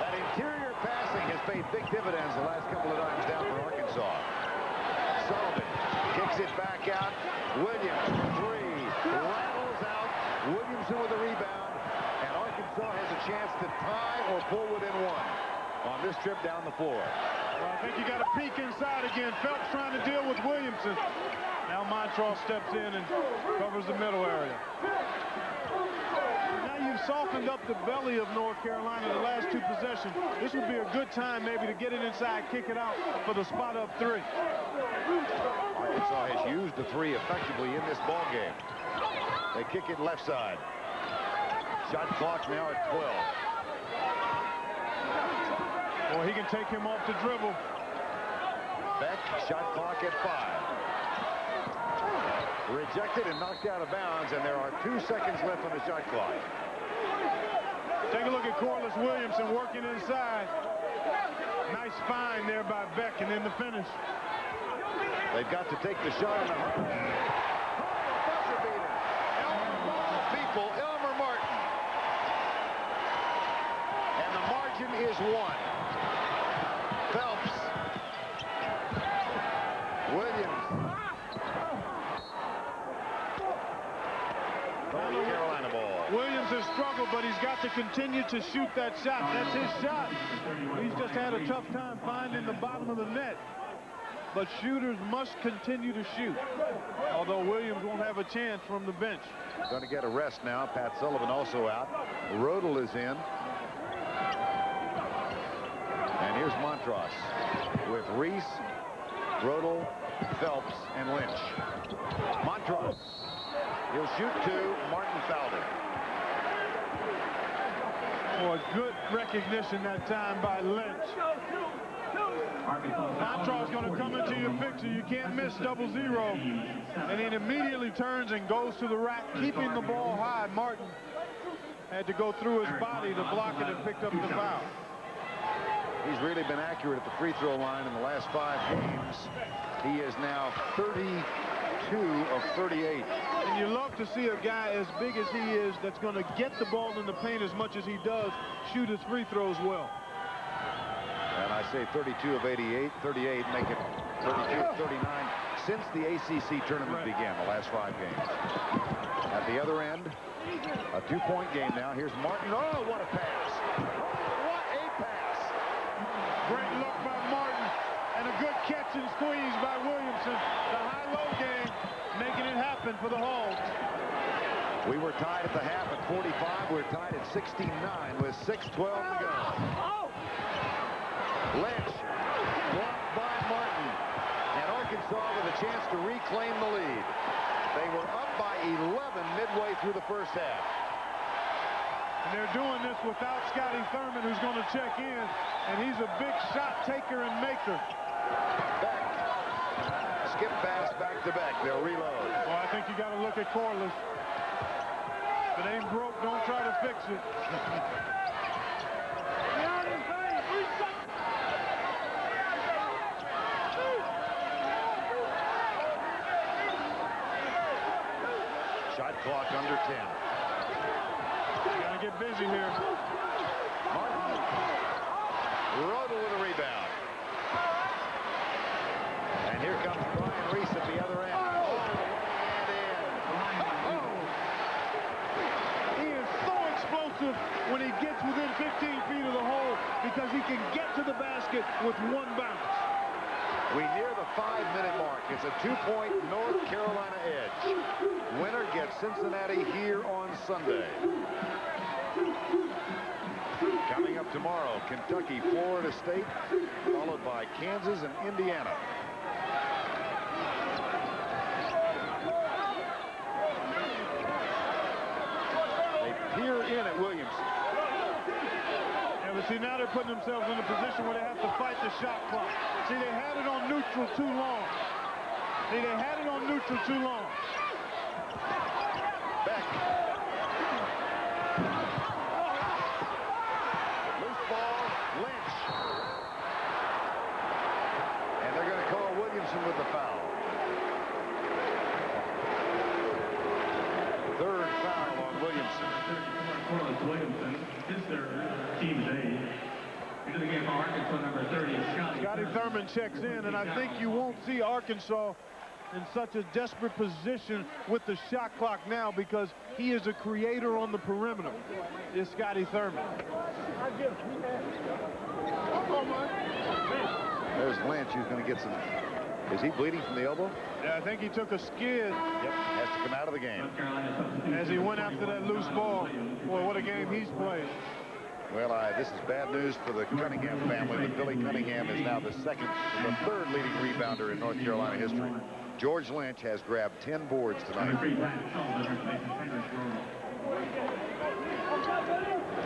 That interior passing has paid big dividends the last couple of times down for Arkansas. Sullivan kicks it back out. Williams, 3, rattles out. Williamson with a rebound, and Arkansas has a chance to tie or pull within 1 on this trip down the floor. Well, I think you got to peek inside again. Phelps trying to deal with Williamson. Now Montross steps in and covers the middle area. Now you've softened up the belly of North Carolina the last 2 possessions. This would be a good time maybe to get it inside, kick it out for the spot up 3. Arkansas has used the 3 effectively in this ball game. They kick it left side. Shot clock now at 12. Well, he can take him off the dribble. Beck, shot clock at 5. Rejected and knocked out of bounds, and there are 2 seconds left on the shot clock. Take a look at Corliss Williamson working inside. Nice find there by Beck, and then the finish. They've got to take the shot on the Elmer Martin. And the margin is 1. Phelps. Williams. Carolina ball. Williams has struggled, but he's got to continue to shoot that shot. That's his shot. He's just had a tough time finding the bottom of the net. But shooters must continue to shoot, although Williams won't have a chance from the bench. Going to get a rest now. Pat Sullivan also out. Rodel is in. And here's Montross with Reese, Rodel, Phelps, and Lynch. Montross. He'll shoot 2. Martin fouled it. For a good recognition that time by Lynch. Montross going to come into your picture. You can't miss 0-0. And then immediately turns and goes to the rack, keeping the ball high. Martin had to go through his body to block it and picked up the foul. He's really been accurate at the free throw line in the last 5 games. He is now 32 of 38. And you love to see a guy as big as he is that's going to get the ball in the paint as much as he does, shoot his free throws well. And I say 32 of 88, 38, make it 32 of 39 since the ACC tournament began, the last 5 games. At the other end, a 2-point game now. Here's Martin. Oh, what a pass. What a pass. Great look by Martin and a good catch and squeeze by Williamson. The high-low game making it happen for the Hogs. We were tied at the half at 45. We're tied at 69 with 6:12 to go. Lynch blocked by Martin. And Arkansas with a chance to reclaim the lead. They were up by 11 midway through the first half. And they're doing this without Scotty Thurman, who's going to check in. And he's a big shot taker and maker. Back. Skip pass back to back. They'll reload. Well, I think you got to look at Corliss. If it ain't broke, don't try to fix it. Shot clock under 10. Got to get busy here. Martin. Rodel with a rebound. And here comes Brian Reese at the other end. He is so explosive when he gets within 15 feet of the hole because he can get to the basket with one bounce. We near the 5-minute mark. It's a 2-point North Carolina edge. Winner gets Cincinnati here on Sunday. Coming up tomorrow, Kentucky, Florida State, followed by Kansas and Indiana. They peer in at Williamson. Yeah, but see, now they're putting themselves in a position where they have to fight the shot clock. See, they had it on neutral too long. See, they had it on neutral too long. Beck. Loose ball, Lynch. And they're going to call Williamson with the foul. Third foul on Williamson. Williamson, his third, team's aide. Into the game for Arkansas, number 30, Scotty Thurman checks in, and I think you won't see Arkansas in such a desperate position with the shot clock now because he is a creator on the perimeter. It's Scotty Thurman. There's Lynch, who's going to get some. Is he bleeding from the elbow? Yeah, I think he took a skid. Yep, has to come out of the game. As he went after that loose ball. Boy, what a game he's played. Well, this is bad news for the Cunningham family, but Billy Cunningham is now the third leading rebounder in North Carolina history. George Lynch has grabbed 10 boards tonight.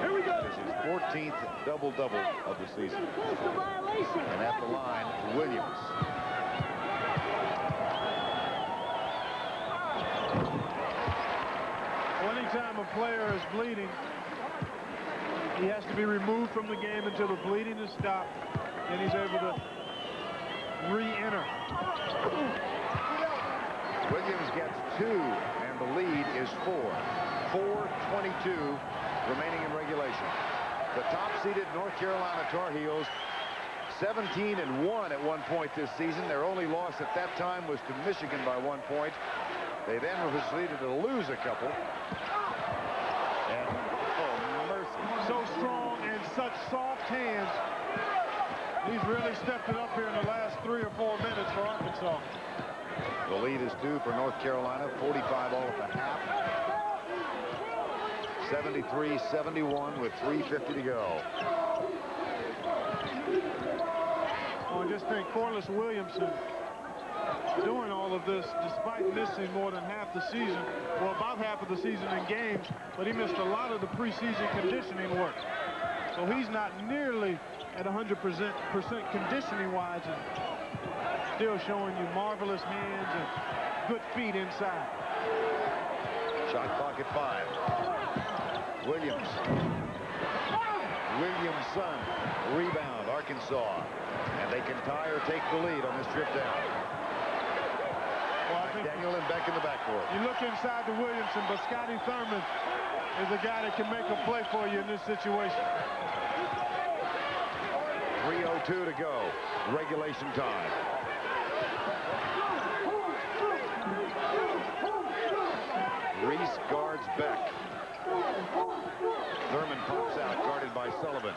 Here we go. This is his 14th double-double of the season. And at the line, Williams. Well, anytime a player is bleeding, he has to be removed from the game until the bleeding is stopped, and he's able to re-enter. Williams gets 2, and the lead is 4. 4:22 remaining in regulation. The top-seeded North Carolina Tar Heels, 17-1 at one point this season. Their only loss at that time was to Michigan by 1 point. They then proceeded to lose a couple. And, oh, mercy. So strong and such soft hands. He's really stepped it up here in the last 3 or 4 minutes for Arkansas. The lead is 2 for North Carolina, 45 all at the half. 73-71 with 3:50 to go. Oh, I just think Corliss Williamson doing all of this despite missing more than half the season, well, about half of the season in games, but he missed a lot of the preseason conditioning work. So he's not nearly at 100% conditioning-wise and still showing you marvelous hands and good feet inside. Shot clock at 5. Williams. Williamson. Rebound, Arkansas. And they can tie or take the lead on this trip down. Well, I think Daniel and Beck in the backcourt. You look inside to Williamson, but Scotty Thurman is a guy that can make a play for you in this situation. 3:02 to go. Regulation time. Reese guards Beck. Thurman pops out, guarded by Sullivan.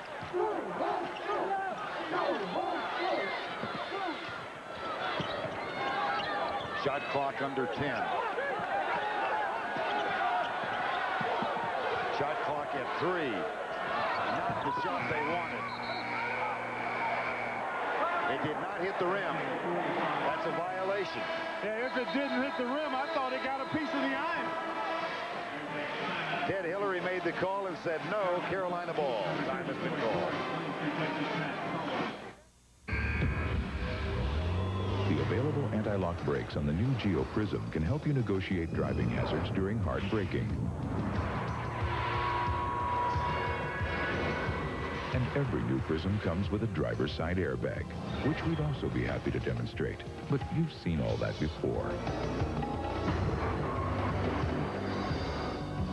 Shot clock under 10. three. Not the shot they wanted. It did not hit the rim. That's a violation. Yeah, if it didn't hit the rim, I thought it got a piece of the iron. Ted Hillary made the call and said no, Carolina ball. Time has been called. The available anti-lock brakes on the new Geo Prism can help you negotiate driving hazards during hard braking. And every new Prism comes with a driver's side airbag, which we'd also be happy to demonstrate. But you've seen all that before.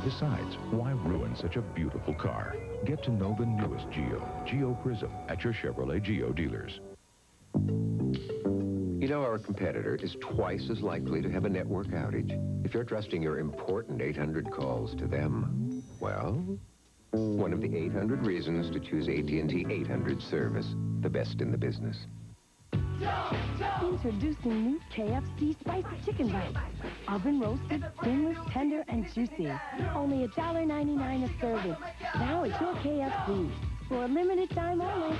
Besides, why ruin such a beautiful car? Get to know the newest Geo Prism, at your Chevrolet Geo dealers. You know, our competitor is twice as likely to have a network outage. If you're trusting your important 800 calls to them, well, one of the 800 reasons to choose AT&T 800 service, the best in the business. Introducing new KFC Spicy Chicken Bites. Oven roasted, skinless, tender, and juicy. Only $1.99 a serving. Now at your KFC. For a limited time only.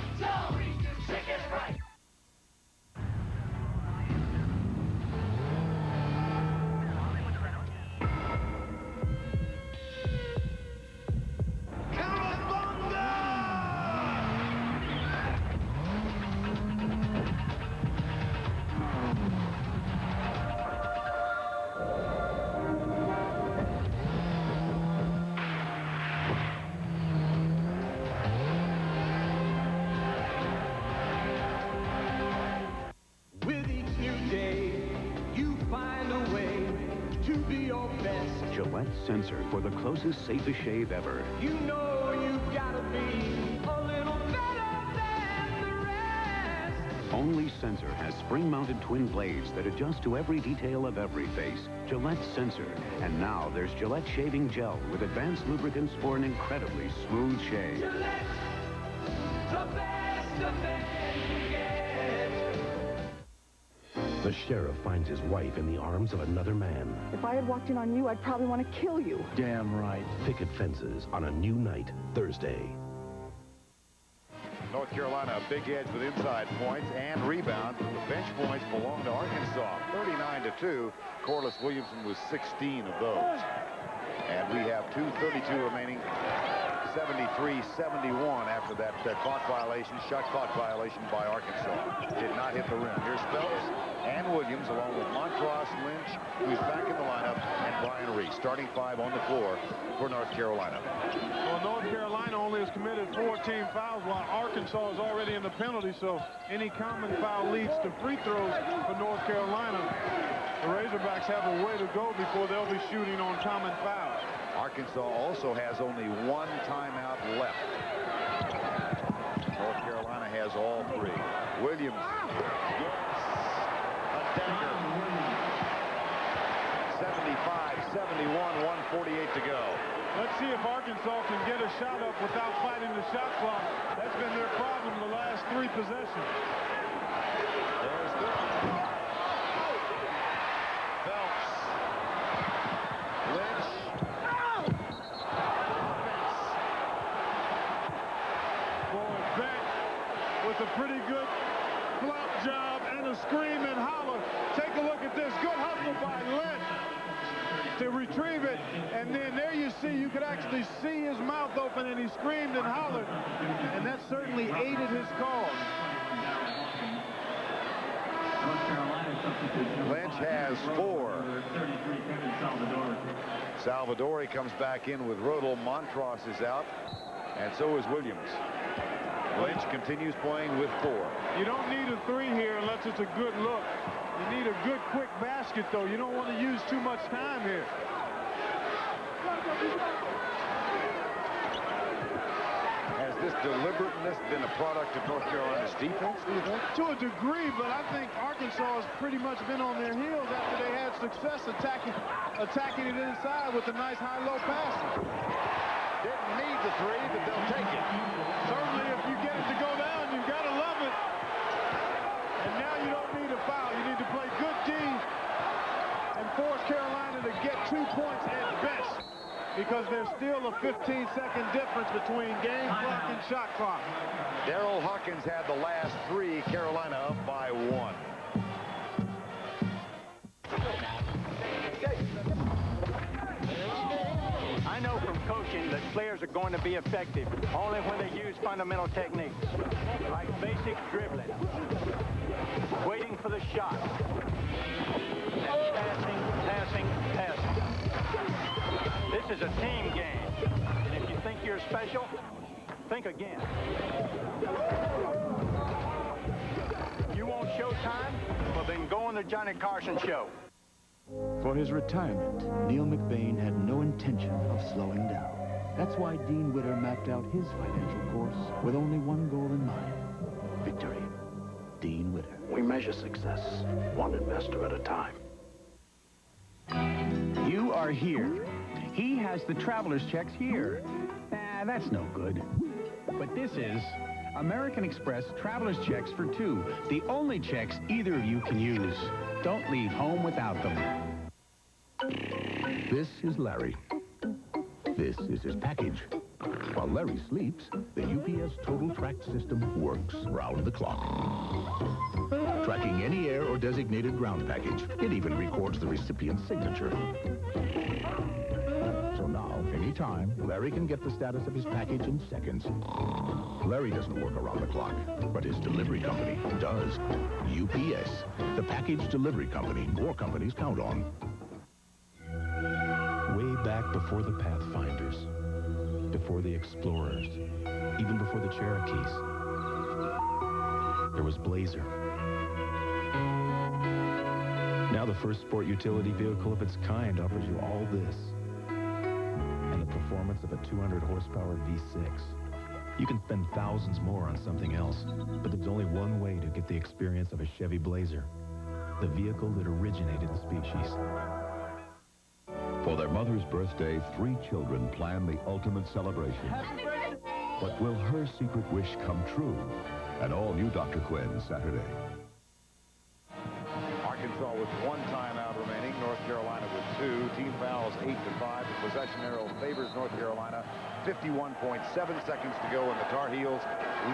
Gillette Sensor for the closest, safest shave ever. You know you've got to be a little better than the rest. Only Sensor has spring-mounted twin blades that adjust to every detail of every face. Gillette Sensor. And now there's Gillette Shaving Gel with advanced lubricants for an incredibly smooth shave. Gillette, the best of men you get. The sheriff finds his wife in the arms of another man. If I had walked in on you, I'd probably want to kill you. Damn right. Picket fences on a new night, Thursday. North Carolina, a big edge with inside points and rebounds. But the bench points belong to Arkansas. 39-2. Corliss Williamson was 16 of those. And we have 2:32 remaining. 73-71 after that shot clock violation by Arkansas. Did not hit the rim. Here's Phelps and Williams along with Montross, Lynch, who's back in the lineup, and Brian Reese. Starting five on the floor for North Carolina. Well, North Carolina only has committed 14 fouls while Arkansas is already in the penalty, so any common foul leads to free throws for North Carolina. The Razorbacks have a way to go before they'll be shooting on common fouls. Arkansas also has only one timeout left. North Carolina has all three. Williams gets a dagger. 75-71, 1:48 to go. Let's see if Arkansas can get a shot up without fighting the shot clock. That's been their problem the last three possessions. There's the Phelps. Lynch. With a pretty good flop job and a scream and holler. Take a look at this. Good hustle by Lynch to retrieve it. And then there you see, you could actually see his mouth open, and he screamed and hollered. And that certainly aided his cause. Lynch has four. Salvadori comes back in with Rodel. Montross is out, and so is Williams. Lynch continues playing with four. You don't need a three here unless it's a good look. You need a good, quick basket, though. You don't want to use too much time here. Has this deliberateness been a product of North Carolina's defense, do you think? To a degree, but I think Arkansas has pretty much been on their heels after they had success attacking it inside with a nice high-low passing. Didn't need the three, but they'll take it. Certainly, if you get it to go down, you've got to love it. And now you don't need a foul. You need to play good D and force Carolina to get 2 points at best. because there's still a 15-second difference between game clock and shot clock. Darrell Hawkins had the last three. Carolina up by 1. I know from coaching that players are going to be effective only when they use fundamental techniques, like basic dribbling, waiting for the shot, and passing. This is a team game, and if you think you're special, think again. You won't show time? Well, then go on the Johnny Carson show. For his retirement, Neil McBain had no intention of slowing down. That's why Dean Witter mapped out his financial course with only one goal in mind: victory. Dean Witter. We measure success one investor at a time. You are here. He has the traveler's checks here. That's no good. But this is American Express traveler's checks for 2. The only checks either of you can use. Don't leave home without them. This is Larry. This is his package. While Larry sleeps, the UPS Total Track system works round the clock, tracking any air or designated ground package. It even records the recipient's signature. So now, anytime, Larry can get the status of his package in seconds. Larry doesn't work around the clock, but his delivery company does. UPS, the package delivery company more companies count on. Way back before the Pathfinders, before the Explorers, even before the Cherokees, there was Blazer. Now the first sport utility vehicle of its kind offers you all this, and the performance of a 200 horsepower V6. You can spend thousands more on something else, but there's only one way to get the experience of a Chevy Blazer, the vehicle that originated the species. For their mother's birthday, 3 children plan the ultimate celebration. But will her secret wish come true? An all-new Dr. Quinn Saturday. Arkansas with 1 timeout remaining. North Carolina with 2. Team fouls 8-5. The possession arrow favors North Carolina. 51.7 seconds to go, and the Tar Heels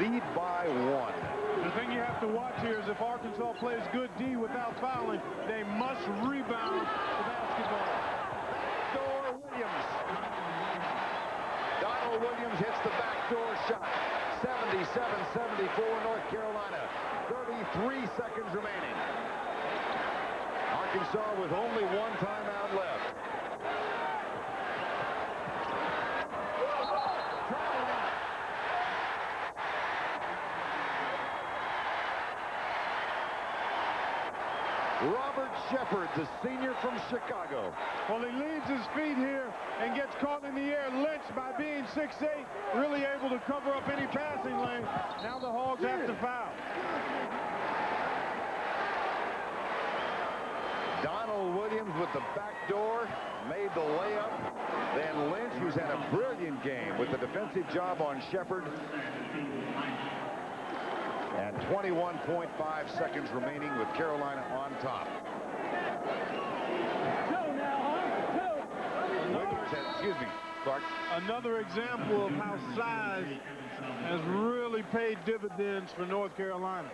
lead by 1. The thing you have to watch here is if Arkansas plays good D without fouling, they must rebound the basketball. Backdoor Williams. Donald Williams hits the backdoor shot. 77-74 North Carolina. 33 seconds remaining. Arkansas with only 1 timeout left. Robert Shepard, the senior from Chicago. Well, he leaves his feet here and gets caught in the air. Lynch, by being 6'8", really able to cover up any passing lane. Now the Hogs have to foul. Donald Williams with the back door made the layup. Then Lynch, who's had a brilliant game with the defensive job on Shepard. And 21.5 seconds remaining with Carolina on top. Excuse me, Clark. Another example of how size has really paid dividends for North Carolina.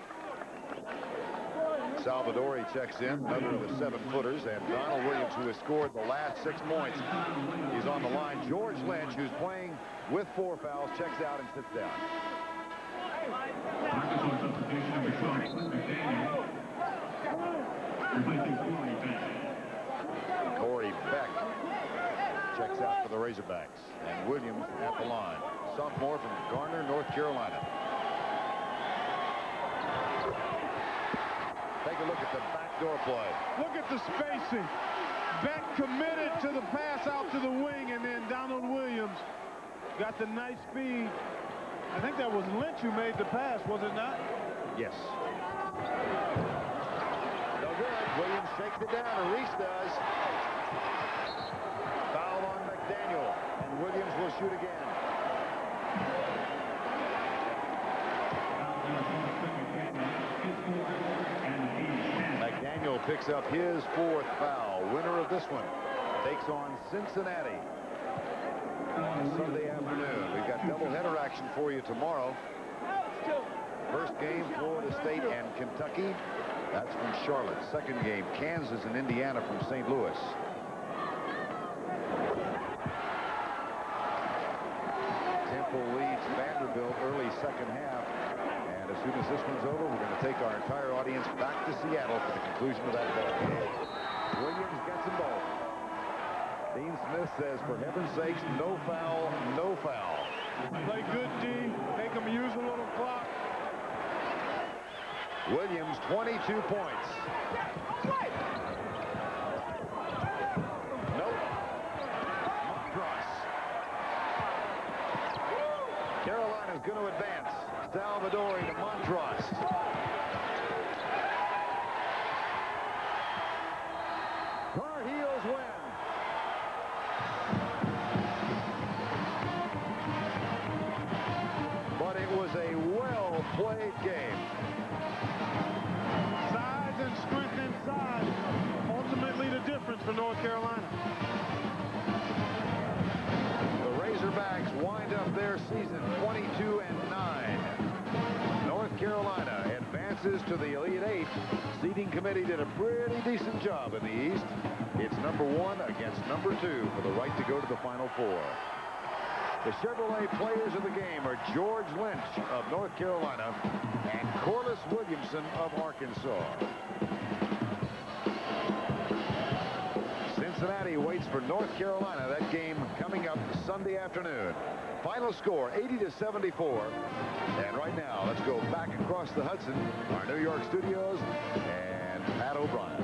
Salvadori checks in, another of the 7-footers, and Donald Williams, who has scored the last 6 points, is on the line. George Lynch, who's playing with 4 fouls, checks out and sits down. Corey Beck checks out for the Razorbacks, and Williams at the line. Sophomore from Garner, North Carolina. Take a look at the backdoor play. Look at the spacing. Beck committed to the pass out to the wing, and then Donald Williams got the nice speed. I think that was Lynch who made the pass, was it not? Yes. No good. Williams shakes it down. Reese does. Foul on McDaniel, and Williams will shoot again. McDaniel picks up his 4th foul. Winner of this one takes on Cincinnati. on Sunday afternoon. We've got doubleheader action for you tomorrow. First game, Florida State and Kentucky. That's from Charlotte. Second game, Kansas and Indiana from St. Louis. Temple leads Vanderbilt early second half. And as soon as this one's over, we're going to take our entire audience back to Seattle for the conclusion of that ball game. Williams gets them both. Dean Smith says, for heaven's sakes, no foul, no foul. Play good, D. Make them use a little clock. Williams, 22 points. Nope. Montross. Carolina's going to advance. Salvadori to Montross. Tar Heels win. But it was a well-played game. Size and strength inside. Ultimately the difference for North Carolina. The Razorbacks wind up their season 22-9. North Carolina advances to the Elite Eight. Seating committee did a pretty decent job in the East. It's number 1 against number 2 for the right to go to the Final Four. The Chevrolet players of the game are George Lynch of North Carolina and Corliss Williamson of Arkansas. Cincinnati waits for North Carolina. That game coming up Sunday afternoon. Final score 80-74. And right now, let's go back across the Hudson, our New York studios, and Pat O'Brien.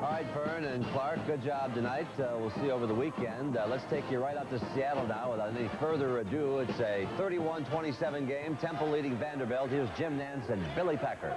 All right, Vern and Clark, good job tonight. We'll see you over the weekend. Let's take you right out to Seattle now without any further ado. It's a 31-27 game. Temple leading Vanderbilt. Here's Jim Nance and Billy Packer.